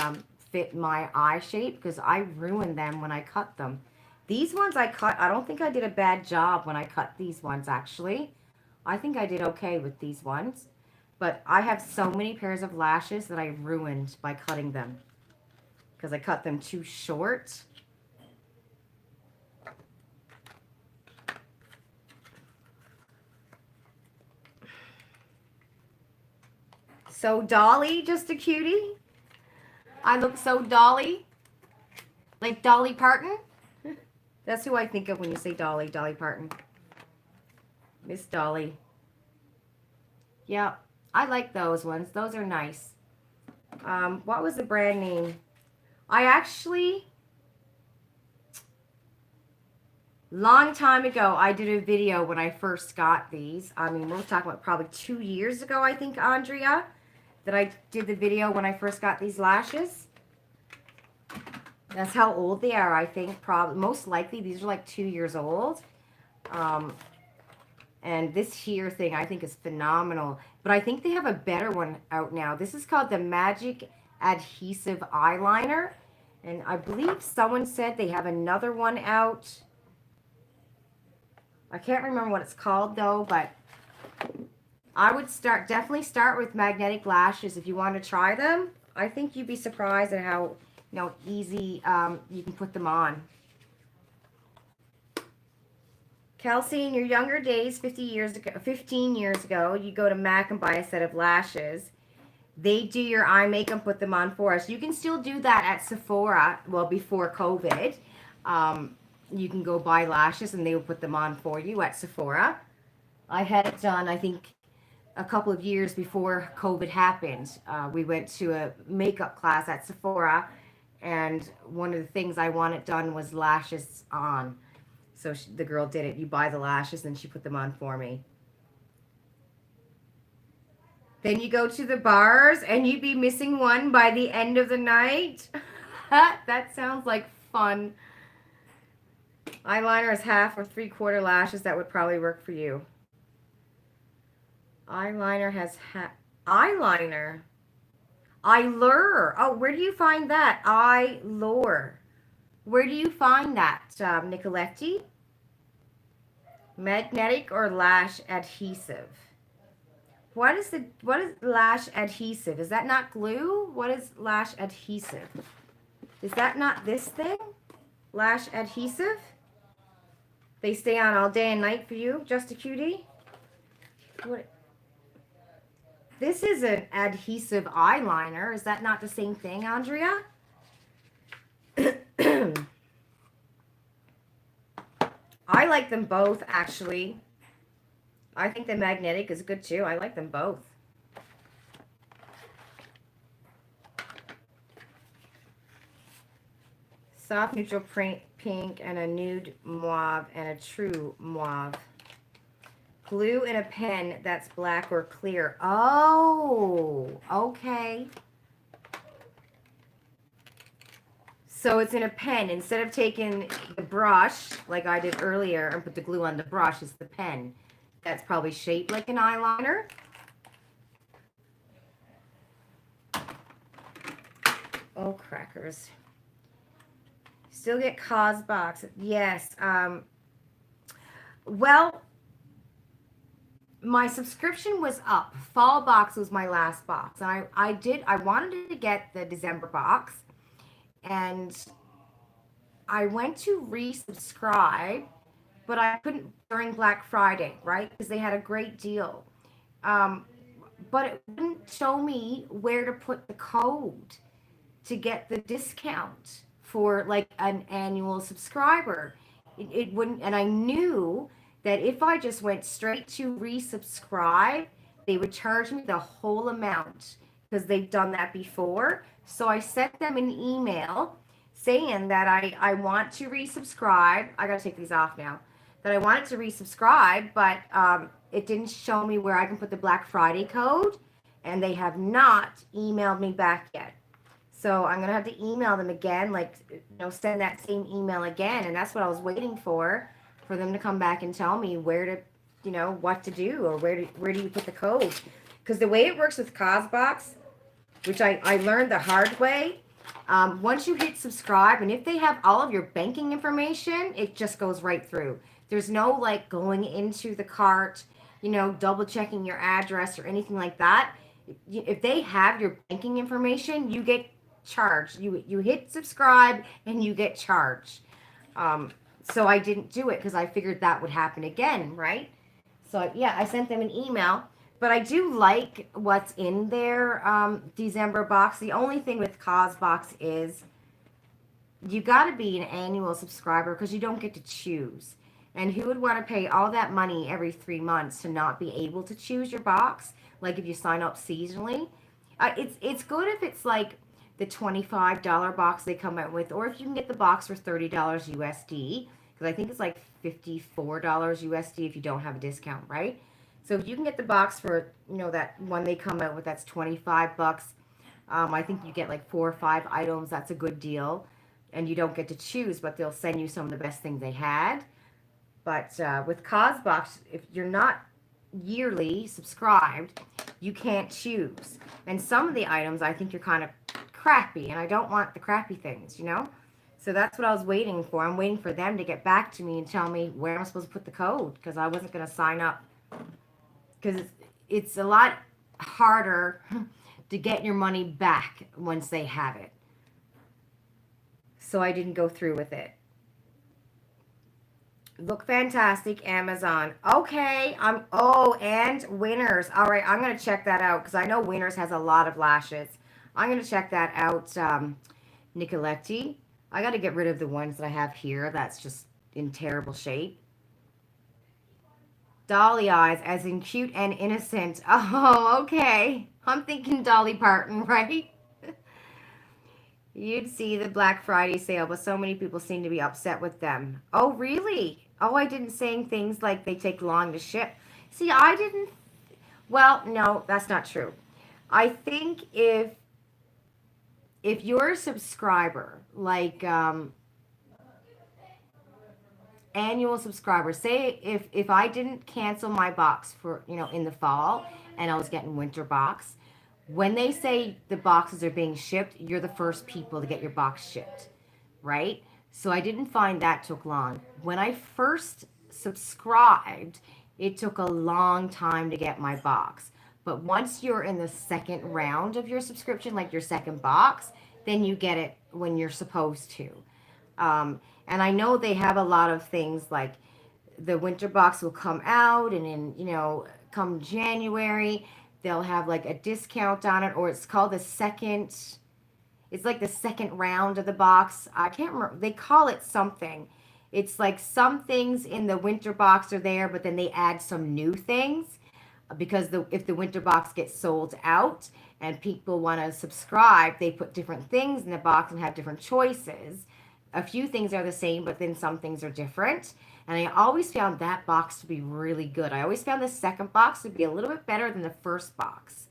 A: fit my eye shape because I ruin them when I cut them. These ones I cut, I don't think I did a bad job when I cut these ones actually. I think I did okay with these ones. But I have so many pairs of lashes that I ruined by cutting them because I cut them too short. So Dolly, just a cutie. I look so Dolly. Like Dolly Parton. That's who I think of when you say Dolly, Dolly Parton. Miss Dolly. Yeah, I like those ones. Those are nice. What was the brand name? I actually, long time ago, I did a video when I first got these. I mean, we're talking about probably 2 years ago, I think, Andrea, that I did the video when I first got these lashes. That's how old they are, I think. Probably most likely these are like 2 years old. And this here thing I think is phenomenal. But I think they have a better one out now. This is called the Magic Adhesive Eyeliner. And I believe someone said they have another one out. I can't remember what it's called though, but I would definitely start with magnetic lashes if you want to try them. I think you'd be surprised at how, easy you can put them on. Kelsey, in your younger days, 15 years ago, you go to MAC and buy a set of lashes. They do your eye makeup, put them on for us. You can still do that at Sephora, well, before COVID. You can go buy lashes and they will put them on for you at Sephora. I had it done, I think, a couple of years before COVID happened. We went to a makeup class at Sephora, and one of the things I wanted done was lashes on. So the girl did it. You buy the lashes and she put them on for me. Then you go to the bars and you'd be missing one by the end of the night. That sounds like fun. Eyeliner is 1/2 or 3/4 lashes. That would probably work for you. Eyeliner has eyeliner. Eyelure. Oh, where do you find that? Eyelure. Where do you find that, Nicoletti? Magnetic or lash adhesive? What is lash adhesive? Is that not glue? What is lash adhesive? Is that not this thing? Lash adhesive? They stay on all day and night for you, just a cutie? What? This is an adhesive eyeliner. Is that not the same thing, Andrea? I like them both, actually. I think the magnetic is good too. I like them both. Soft neutral pink and a nude mauve and a true mauve. Glue in a pen that's black or clear. Oh, okay. So it's in a pen. Instead of taking the brush, like I did earlier, and put the glue on the brush, it's the pen. That's probably shaped like an eyeliner. Oh, crackers. Still get Cosbox. Yes. Well, my subscription was up. Fall box was my last box. And I wanted to get the December box. And I went to resubscribe, but I couldn't during Black Friday, right? Because they had a great deal. But it wouldn't show me where to put the code to get the discount for like an annual subscriber. It wouldn't, and I knew that if I just went straight to resubscribe, they would charge me the whole amount because they've done that before. So I sent them an email saying that I want to resubscribe. I gotta take these off now. That I wanted to resubscribe, but it didn't show me where I can put the Black Friday code, and they have not emailed me back yet. So I'm gonna have to email them again, send that same email again, and that's what I was waiting for them to come back and tell me where to, what to do, or where do you put the code? Because the way it works with Cosbox, which I learned the hard way, once you hit subscribe, and if they have all of your banking information, it just goes right through. There's no going into the cart, double checking your address or anything like that. If they have your banking information, you get charged. You hit subscribe and you get charged. So I didn't do it because I figured that would happen again, right? So yeah, I sent them an email. But I do like what's in their December box. The only thing with Cosbox is you got to be an annual subscriber because you don't get to choose. And who would want to pay all that money every 3 months to not be able to choose your box? Like if you sign up seasonally. It's good if it's like the $25 box they come out with, or if you can get the box for $30 USD, because I think it's like $54 USD if you don't have a discount, right? So if you can get the box for, that one they come out with, that's $25. I think you get like 4 or 5 items. That's a good deal. and you don't get to choose, but they'll send you some of the best things they had. But with Cosbox, if you're not yearly subscribed, you can't choose. And some of the items I think you're kind of crappy, and I don't want the crappy things, you know? So that's what I was waiting for. I'm waiting for them to get back to me and tell me where I'm supposed to put the code, because I wasn't going to sign up. Because it's a lot harder to get your money back once they have it. So I didn't go through with it. Look fantastic, Amazon. Okay, and Winners. All right, I'm going to check that out, because I know Winners has a lot of lashes. I'm going to check that out, Nicoletti. I got to get rid of the ones that I have here. That's just in terrible shape. Dolly eyes, as in cute and innocent. Oh, okay. I'm thinking Dolly Parton, right? You'd see the Black Friday sale, but so many people seem to be upset with them. Oh, really? Oh, I didn't say things like they take long to ship. See, I didn't. Well, no, that's not true. I think if you're a subscriber, like annual subscriber, say if I didn't cancel my box for, in the fall and I was getting winter box, when they say the boxes are being shipped, you're the first people to get your box shipped, right? So I didn't find that took long. When I first subscribed, it took a long time to get my box. But once you're in the second round of your subscription, like your second box, then you get it when you're supposed to. And I know they have a lot of things like the winter box will come out, and in, come January, they'll have like a discount on it, or it's called it's like the second round of the box. I can't remember. They call it something. It's like some things in the winter box are there, but then they add some new things, because if the winter box gets sold out and people want to subscribe, they put different things in the box and have different choices. A few things are the same, but then some things are different. And I always found that box to be really good. I always found the second box to be a little bit better than the first box.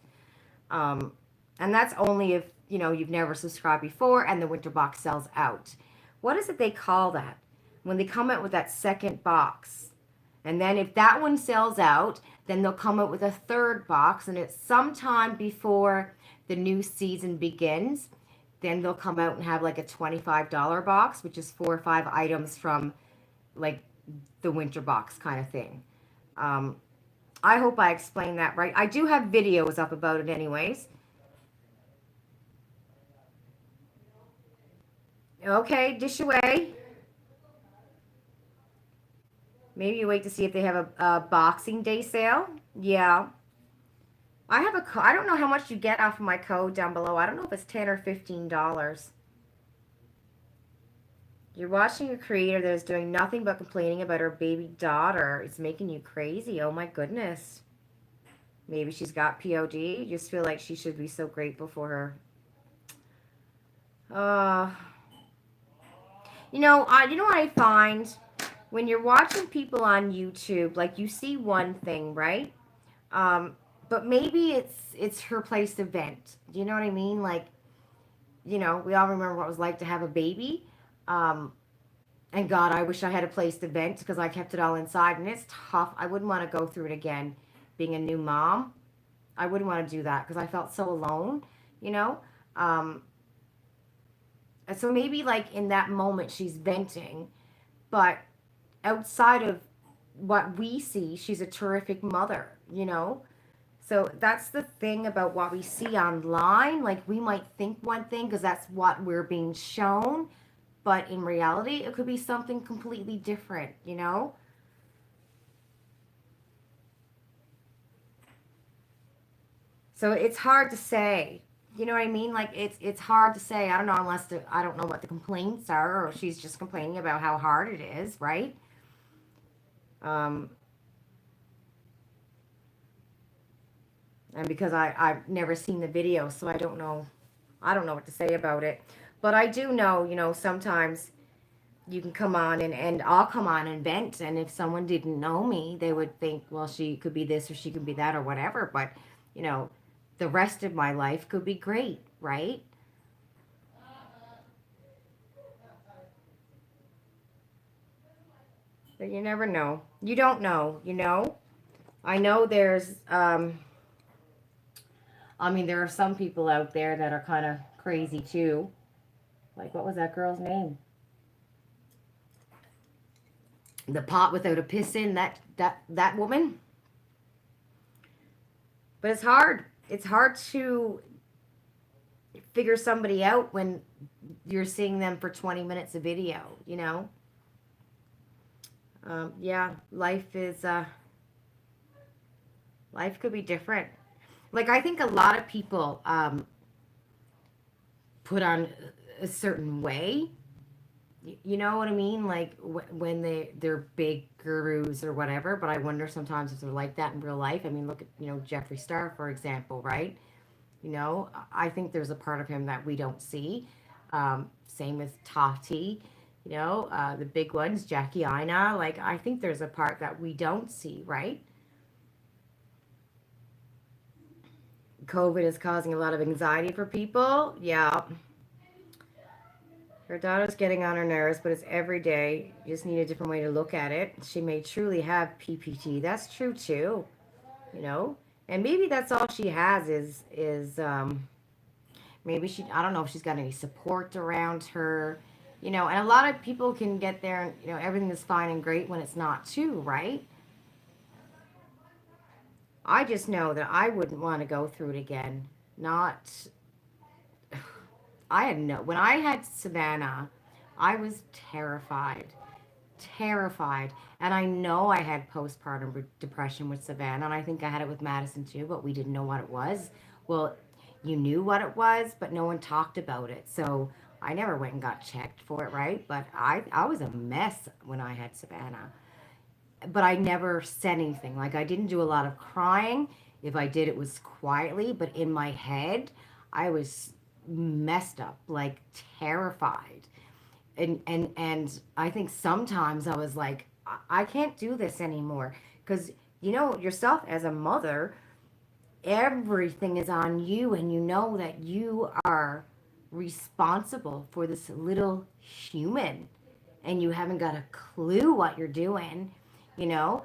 A: And that's only if, you've never subscribed before and the winter box sells out. What is it they call that? When they come out with that second box. And then if that one sells out, then they'll come out with a third box, and it's sometime before the new season begins. Then they'll come out and have like a $25 box, which is 4 or 5 items from like the winter box kind of thing. I hope I explained that right. I do have videos up about it anyways. Okay, dish away. Maybe you wait to see if they have a Boxing Day sale. Yeah. I have a I don't know how much you get off of my code down below. I don't know if it's $10 or $15. You're watching a creator that is doing nothing but complaining about her baby daughter. It's making you crazy. Oh my goodness. Maybe she's got POD. You just feel like she should be so grateful for her. You know what I find? When you're watching people on YouTube, like you see one thing, right? But maybe it's her place to vent. Do you know what I mean? Like, we all remember what it was like to have a baby. And God, I wish I had a place to vent, because I kept it all inside, and it's tough. I wouldn't want to go through it again, being a new mom. I wouldn't want to do that, because I felt so alone, And so maybe like in that moment she's venting, but outside of what we see, she's a terrific mother, So that's the thing about what we see online. Like, we might think one thing because that's what we're being shown, but in reality, it could be something completely different, So it's hard to say. You know what I mean? Like, it's hard to say. I don't know, I don't know what the complaints are, or she's just complaining about how hard it is, right? And because I've never seen the video, so I don't know what to say about it. But I do know, sometimes you can come on and I'll come on and vent, and if someone didn't know me, they would think, well, she could be this or she could be that or whatever. But, the rest of my life could be great, right? But you never know. You don't know, you know? I know there's, I mean, there are some people out there that are kind of crazy too. Like, what was that girl's name? The pot without a piss in, that woman. But it's hard. It's hard to figure somebody out when you're seeing them for 20 minutes of video, you know? Yeah, life could be different. Like, I think a lot of people put on a certain way. You know what I mean? Like when they're big gurus or whatever. But I wonder sometimes if they're like that in real life. I mean, look at Jeffree Star, for example, right? You know, I think there's a part of him that we don't see. Same with Tati. You know, the big ones, Jackie Ina. Like, I think there's a part that we don't see, right? COVID is causing a lot of anxiety for people. Yeah. Her daughter's getting on her nerves, but it's every day. You just need a different way to look at it. She may truly have PPT. That's true too, you know. And maybe that's all she has is maybe I don't know if she's got any support around her, you know. And a lot of people can get there and everything is fine and great when it's not too, right? I just know that I wouldn't want to go through it again. Not I had no, when I had Savannah, I was terrified, terrified. And I know I had postpartum depression with Savannah, and I think I had it with Madison too, but we didn't know what it was. Well, you knew what it was, but no one talked about it. So I never went and got checked for it, right? But I was a mess when I had Savannah. But I never said anything. Like, I didn't do a lot of crying. If I did, it was quietly, but in my head, I was messed up, like terrified. And I think sometimes I was like, I can't do this anymore. Because, yourself as a mother, everything is on you, and you know that you are responsible for this little human, and you haven't got a clue what you're doing, you know.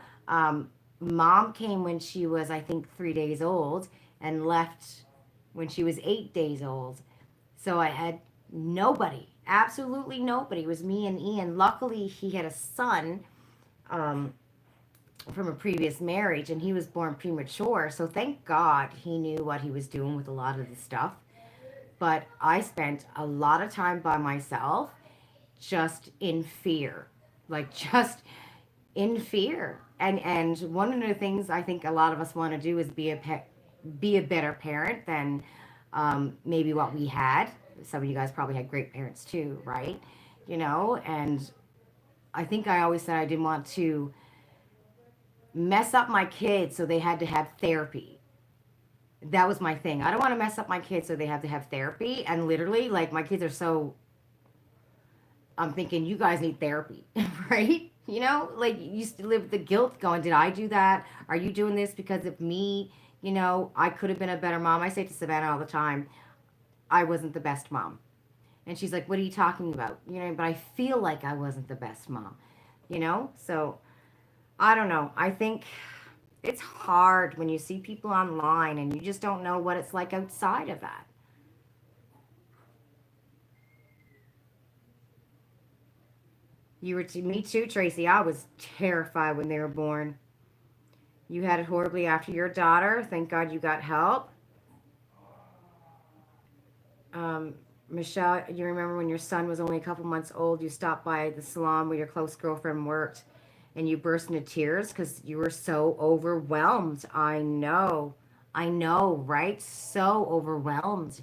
A: Mom came when she was, I think, 3 days old, and left when she was 8 days old. So I had nobody, absolutely nobody. It was me and Ian. Luckily, he had a son from a previous marriage, and he was born premature. So thank God he knew what he was doing with a lot of the stuff. But I spent a lot of time by myself, just in fear, like just in fear. And one of the things I think a lot of us want to do is be a better parent than maybe what we had. Some of you guys probably had great parents too, right? And I think I always said I didn't want to mess up my kids, so they had to have therapy. That was my thing. I don't want to mess up my kids so they have to have therapy. And literally, like, my kids are so, I'm thinking, you guys need therapy, right? Like, you used to live with the guilt going, did I do that? Are you doing this because of me? I could have been a better mom. I say to Savannah all the time, I wasn't the best mom. And she's like, what are you talking about? But I feel like I wasn't the best mom, So I don't know. I think it's hard when you see people online and you just don't know what it's like outside of that. Me too, Tracy. I was terrified when they were born. You had it horribly after your daughter. Thank God you got help. Michelle, you remember when your son was only a couple months old, you stopped by the salon where your close girlfriend worked and you burst into tears because you were so overwhelmed. I know, right? So overwhelmed.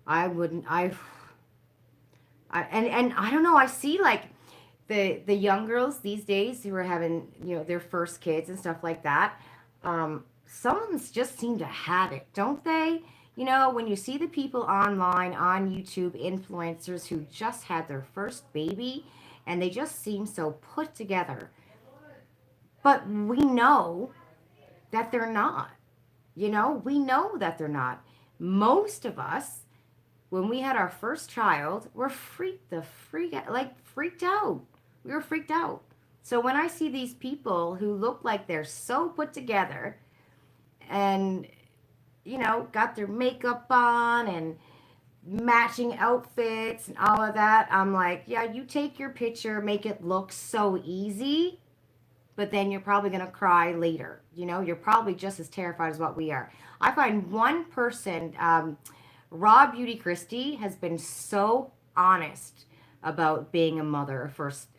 A: I wouldn't, and I don't know, I see like the young girls these days who are having, their first kids and stuff like that. Some of them just seem to have it, don't they? When you see the people online, on YouTube, influencers who just had their first baby and they just seem so put together. But we know that they're not. We know that they're not. Most of us, when we had our first child, were freaked out. We were freaked out. So when I see these people who look like they're so put together and, you know, got their makeup on and matching outfits and all of that, I'm like, yeah, you take your picture, make it look so easy, but then you're probably going to cry later. You know, you're probably just as terrified as what we are. I find one person, Raw Beauty Christie, has been so honest about being a mother,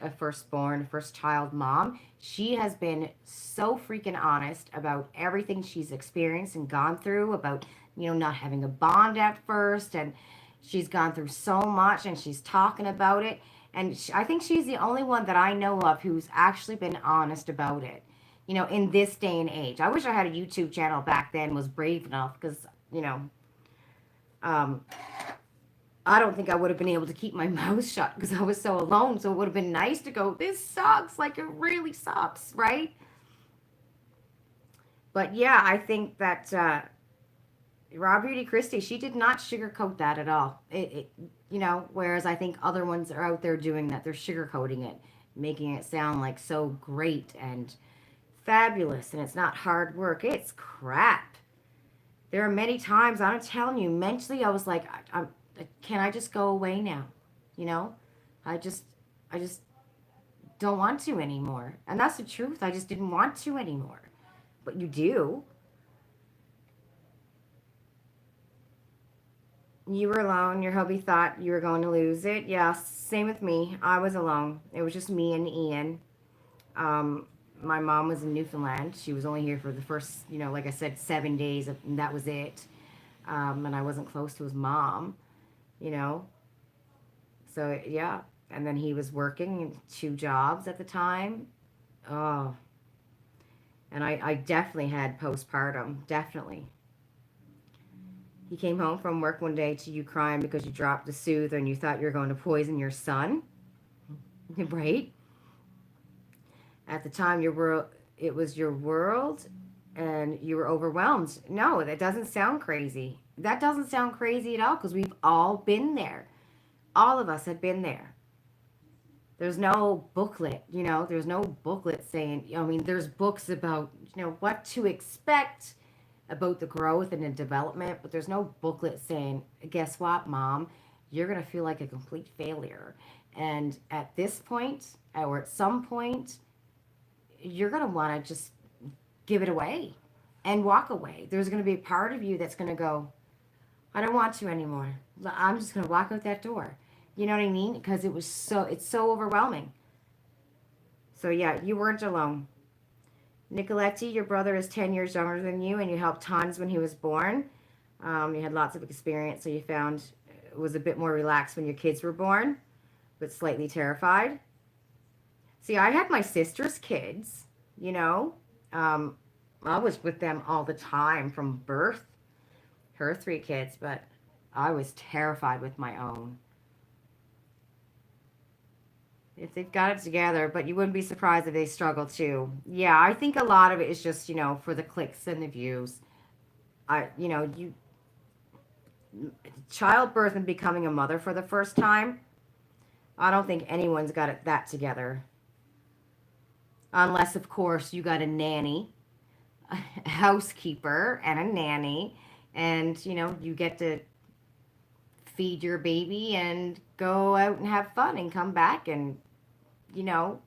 A: a firstborn, a first child mom. She has been so freaking honest about everything she's experienced and gone through, about, you know, not having a bond at first, and she's gone through so much and she's talking about it. And I think she's the only one that I know of who's actually been honest about it, you know, in this day and age. I wish I had a YouTube channel back then, was brave enough, because, you know, um, I don't think I would have been able to keep my mouth shut because I was so alone. So it would have been nice to go, this sucks, like it really sucks, right? But yeah, I think that Raw Beauty Christie, she did not sugarcoat that at all. You know, whereas I think other ones are out there doing that. They're sugarcoating it, making it sound like so great and fabulous, and it's not hard work. It's crap. There are many times, I'm telling you, mentally, I was like, can I just go away now? You know, I just don't want to anymore. And that's the truth. I just didn't want to anymore. But you do. You were alone. Your hubby thought you were going to lose it. Yeah, same with me. I was alone. It was just me and Ian. My mom was in Newfoundland. She was only here for the first, you know, like I said, 7 days, and that was it. And I wasn't close to his mom, you know. So, yeah. And then he was working 2 jobs at the time. Oh. And I definitely had postpartum. Definitely. He came home from work one day to you crying because you dropped the soother and you thought you were going to poison your son. Right? At the time, it was your world and you were overwhelmed. No, that doesn't sound crazy. That doesn't sound crazy at all, because we've all been there. All of us have been there. There's no booklet, you know, there's no booklet saying, I mean, there's books about, you know, what to expect about the growth and the development, but there's no booklet saying, guess what, mom, you're going to feel like a complete failure. And at this point, or at some point, you're going to want to just give it away and walk away. There's going to be a part of you that's going to go, I don't want to anymore. I'm just going to walk out that door. You know what I mean? Because it's so overwhelming. So yeah, you weren't alone. Nicoletti, your brother is 10 years younger than you, and you helped tons when he was born. You had lots of experience, so you found it was a bit more relaxed when your kids were born, but slightly terrified. See, I had my sister's kids, you know. I was with them all the time from birth, her 3 kids, but I was terrified with my own. If they've got it together, but you wouldn't be surprised if they struggle too. Yeah, I think a lot of it is just, you know, for the clicks and the views. Childbirth and becoming a mother for the first time, I don't think anyone's got that together. Unless, of course, you got a nanny, a housekeeper, and a nanny, and, you know, you get to feed your baby and go out and have fun and come back. And, you know,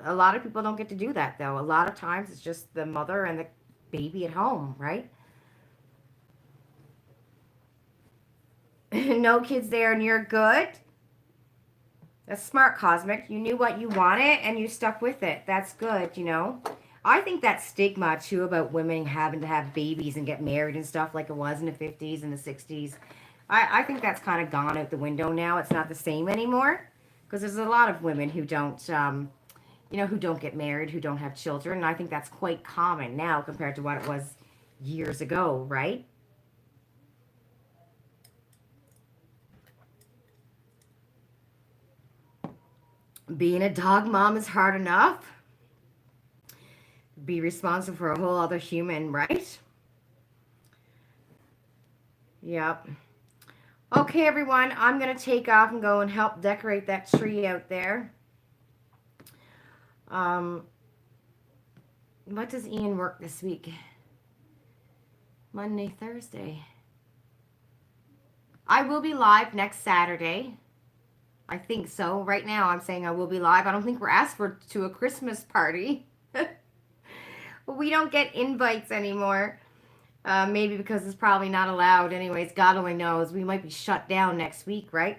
A: a lot of people don't get to do that, though. A lot of times it's just the mother and the baby at home, right? No kids there and you're good. That's smart, Cosmic. You knew what you wanted and you stuck with it. That's good, you know. I think that stigma, too, about women having to have babies and get married and stuff like it was in the 50s and the 60s, I think that's kind of gone out the window now. It's not the same anymore, because there's a lot of women who don't, who don't get married, who don't have children. And I think that's quite common now compared to what it was years ago, right? Being a dog mom is hard enough. Be responsible for a whole other human, right? Yep. Okay, everyone, I'm going to take off and go and help decorate that tree out there. What does Ian work this week? Monday, Thursday. I will be live next Saturday. I think so. Right now I'm saying I will be live. I don't think we're asked to a Christmas party. We don't get invites anymore. Maybe because it's probably not allowed. Anyways, God only knows. We might be shut down next week, right?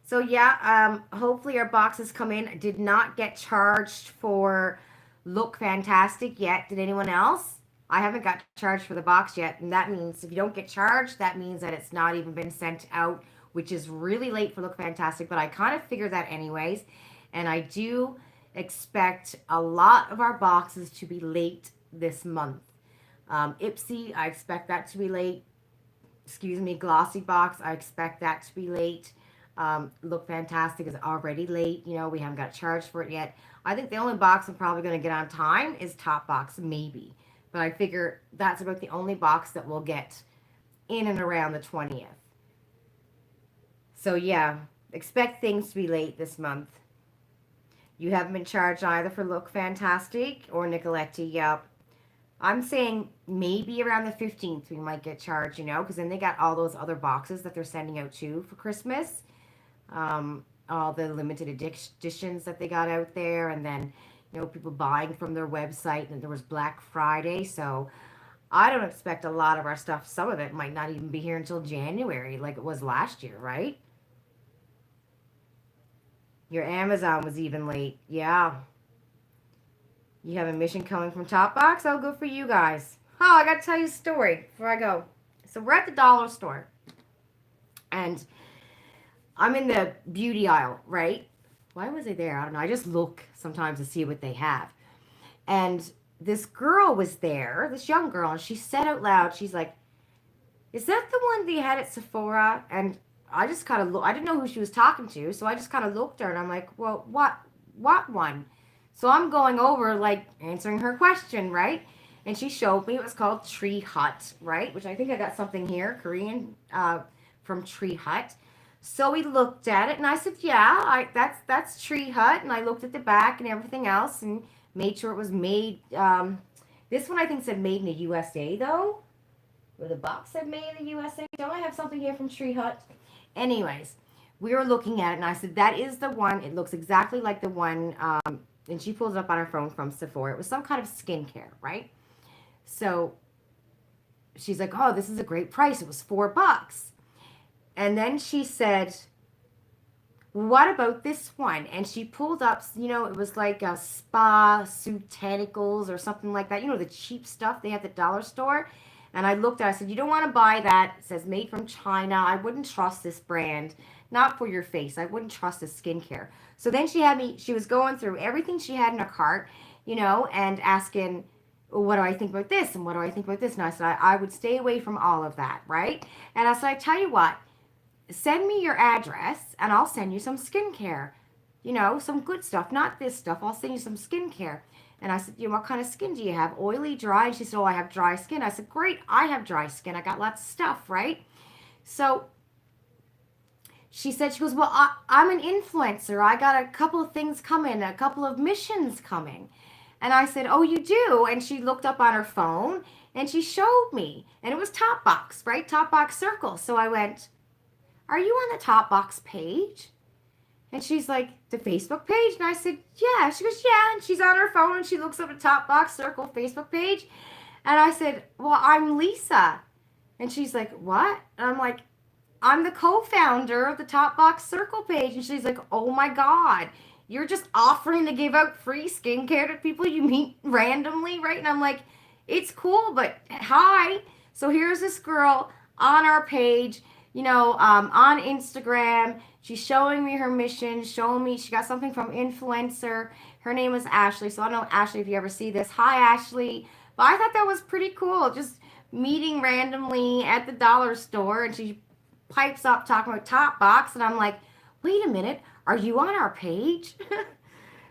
A: So yeah, hopefully our boxes come in. I did not get charged for Look Fantastic yet. Did anyone else? I haven't got charged for the box yet. And that means if you don't get charged, that means that it's not even been sent out, which is really late for Look Fantastic. But I kind of figured that anyways. And I do expect a lot of our boxes to be late this month. Ipsy, I expect that to be late. Excuse me, Glossy Box, I expect that to be late. Look Fantastic is already late. You know, we haven't got charged for it yet. I think the only box I'm probably going to get on time is Topbox, maybe. But I figure that's about the only box that we'll get in and around the 20th. So yeah, expect things to be late this month. You haven't been charged either for Look Fantastic or Nicoletti. Yep. I'm saying maybe around the 15th we might get charged, you know, because then they got all those other boxes that they're sending out too for Christmas. All the limited editions that they got out there, and then, you know, people buying from their website, and there was Black Friday, so I don't expect a lot of our stuff. Some of it might not even be here until January like it was last year, right? Your Amazon was even late. Yeah. You have a mission coming from Topbox? Oh, good for you guys. Oh, I got to tell you a story before I go. So we're at the dollar store, and I'm in the beauty aisle, right? Why was I there? I don't know. I just look sometimes to see what they have. And this girl was there, this young girl, and she said out loud, she's like, "Is that the one they had at Sephora?" And I just kind of looked. I didn't know who she was talking to, so I just kind of looked at her, and I'm like, "Well, what one?" So I'm going over, like, answering her question, right? And she showed me it was called Tree Hut, right? Which I think I got something here, Korean, from Tree Hut. So we looked at it, and I said, "Yeah, that's Tree Hut." And I looked at the back and everything else, and made sure it was made. This one I think said made in the USA, though. Or the box said made in the USA. Don't I have something here from Tree Hut? Anyways, we were looking at it, and I said, "That is the one. It looks exactly like the one." And she pulls it up on her phone from Sephora. It was some kind of skincare, right? So she's like, "Oh, this is a great price. It was $4." And then she said, "What about this one?" And she pulled up, you know, it was like a spa botanicals or something like that. You know, the cheap stuff they have at the dollar store. And I looked at it, I said, "You don't want to buy that. It says made from China. I wouldn't trust this brand. Not for your face. I wouldn't trust this skincare." So then she was going through everything she had in her cart, you know, and asking, "Well, what do I think about this? And what do I think about this?" And I said, I would stay away from all of that, right? And I said, "I tell you what, send me your address and I'll send you some skincare. You know, some good stuff, not this stuff. I'll send you some skincare." And I said, "You know, what kind of skin do you have? Oily, dry?" And she said, "Oh, I have dry skin." I said, "Great, I have dry skin. I got lots of stuff, right?" So she said, she goes, "Well, I'm an influencer. I got a couple of things coming, a couple of missions coming." And I said, "Oh, you do?" And she looked up on her phone and she showed me. And it was Topbox, right? Topbox Circle. So I went, "Are you on the Topbox page?" And she's like, "The Facebook page?" And I said, "Yeah." She goes, "Yeah." And she's on her phone and she looks up the Topbox Circle Facebook page. And I said, "Well, I'm Lisa." And she's like, "What?" And I'm like, "I'm the co-founder of the Topbox Circle page." And she's like, "Oh my God, you're just offering to give out free skincare to people you meet randomly, right?" And I'm like, "It's cool, but hi." So here's this girl on our page, you know, on Instagram. She's showing me her mission, showing me she got something from influencer. Her name is Ashley. So I don't know, Ashley, if you ever see this. Hi, Ashley. But I thought that was pretty cool. Just meeting randomly at the dollar store, and she pipes up talking about Topbox, and I'm like, "Wait a minute, are you on our page?"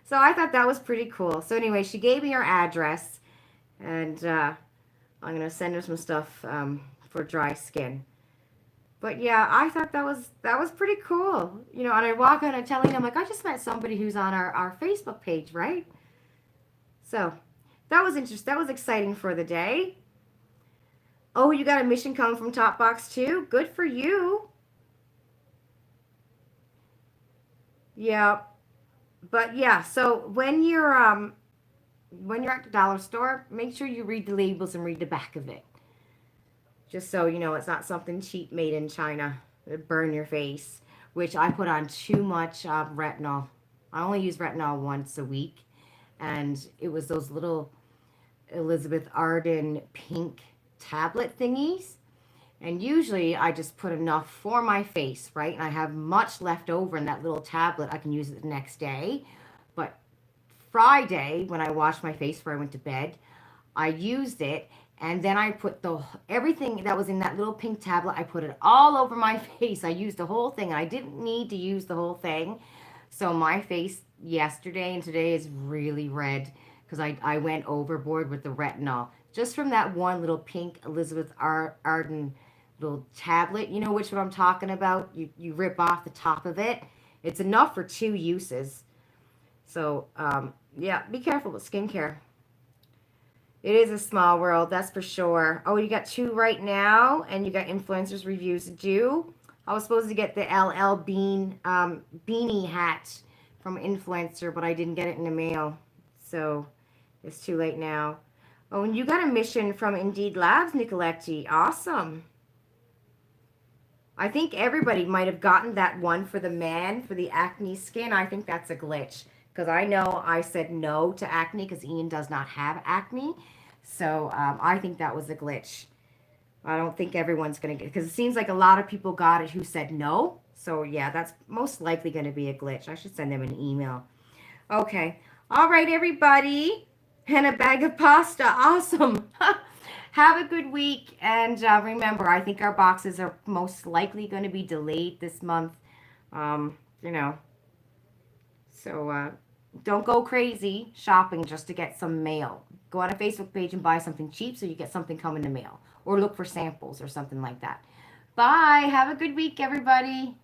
A: So I thought that was pretty cool. So anyway, she gave me her address, and I'm going to send her some stuff for dry skin. But yeah, I thought that was pretty cool. You know, and I walk on and telling them like I just met somebody who's on our Facebook page, right? So that was interesting. That was exciting for the day. Oh, you got a mission coming from Topbox too? Good for you. Yeah. But yeah, so when you're at the dollar store, make sure you read the labels and read the back of it. Just so you know it's not something cheap made in China. It'll burn your face. Which I put on too much retinol. I only use retinol once a week. And it was those little Elizabeth Arden pink tablet thingies. And usually I just put enough for my face, right? And I have much left over in that little tablet. I can use it the next day. But Friday, when I washed my face before I went to bed, I used it. And then I put everything that was in that little pink tablet, I put it all over my face. I used the whole thing. I didn't need to use the whole thing. So my face yesterday and today is really red because I went overboard with the retinol. Just from that one little pink Elizabeth Arden little tablet. You know which one I'm talking about? You rip off the top of it. It's enough for 2 uses. So, yeah, be careful with skincare. It is a small world, that's for sure. Oh, you got 2 right now, and you got influencers reviews to do. I was supposed to get the LL Bean beanie hat from influencer, but I didn't get it in the mail, so it's too late now. Oh, and you got a mission from Indeed Labs, Nicoletti. Awesome. I think everybody might have gotten that one for the man for the acne skin. I think that's a glitch. Because I know I said no to acne because Ian does not have acne. So I think that was a glitch. I don't think everyone's going to get it. Because it seems like a lot of people got it who said no. So yeah, that's most likely going to be a glitch. I should send them an email. Okay. All right, everybody. And a bag of pasta. Awesome. Have a good week. And remember, I think our boxes are most likely going to be delayed this month. You know. So don't go crazy shopping just to get some mail. Go on a Facebook page and buy something cheap so you get something coming in the mail. Or look for samples or something like that. Bye. Have a good week, everybody.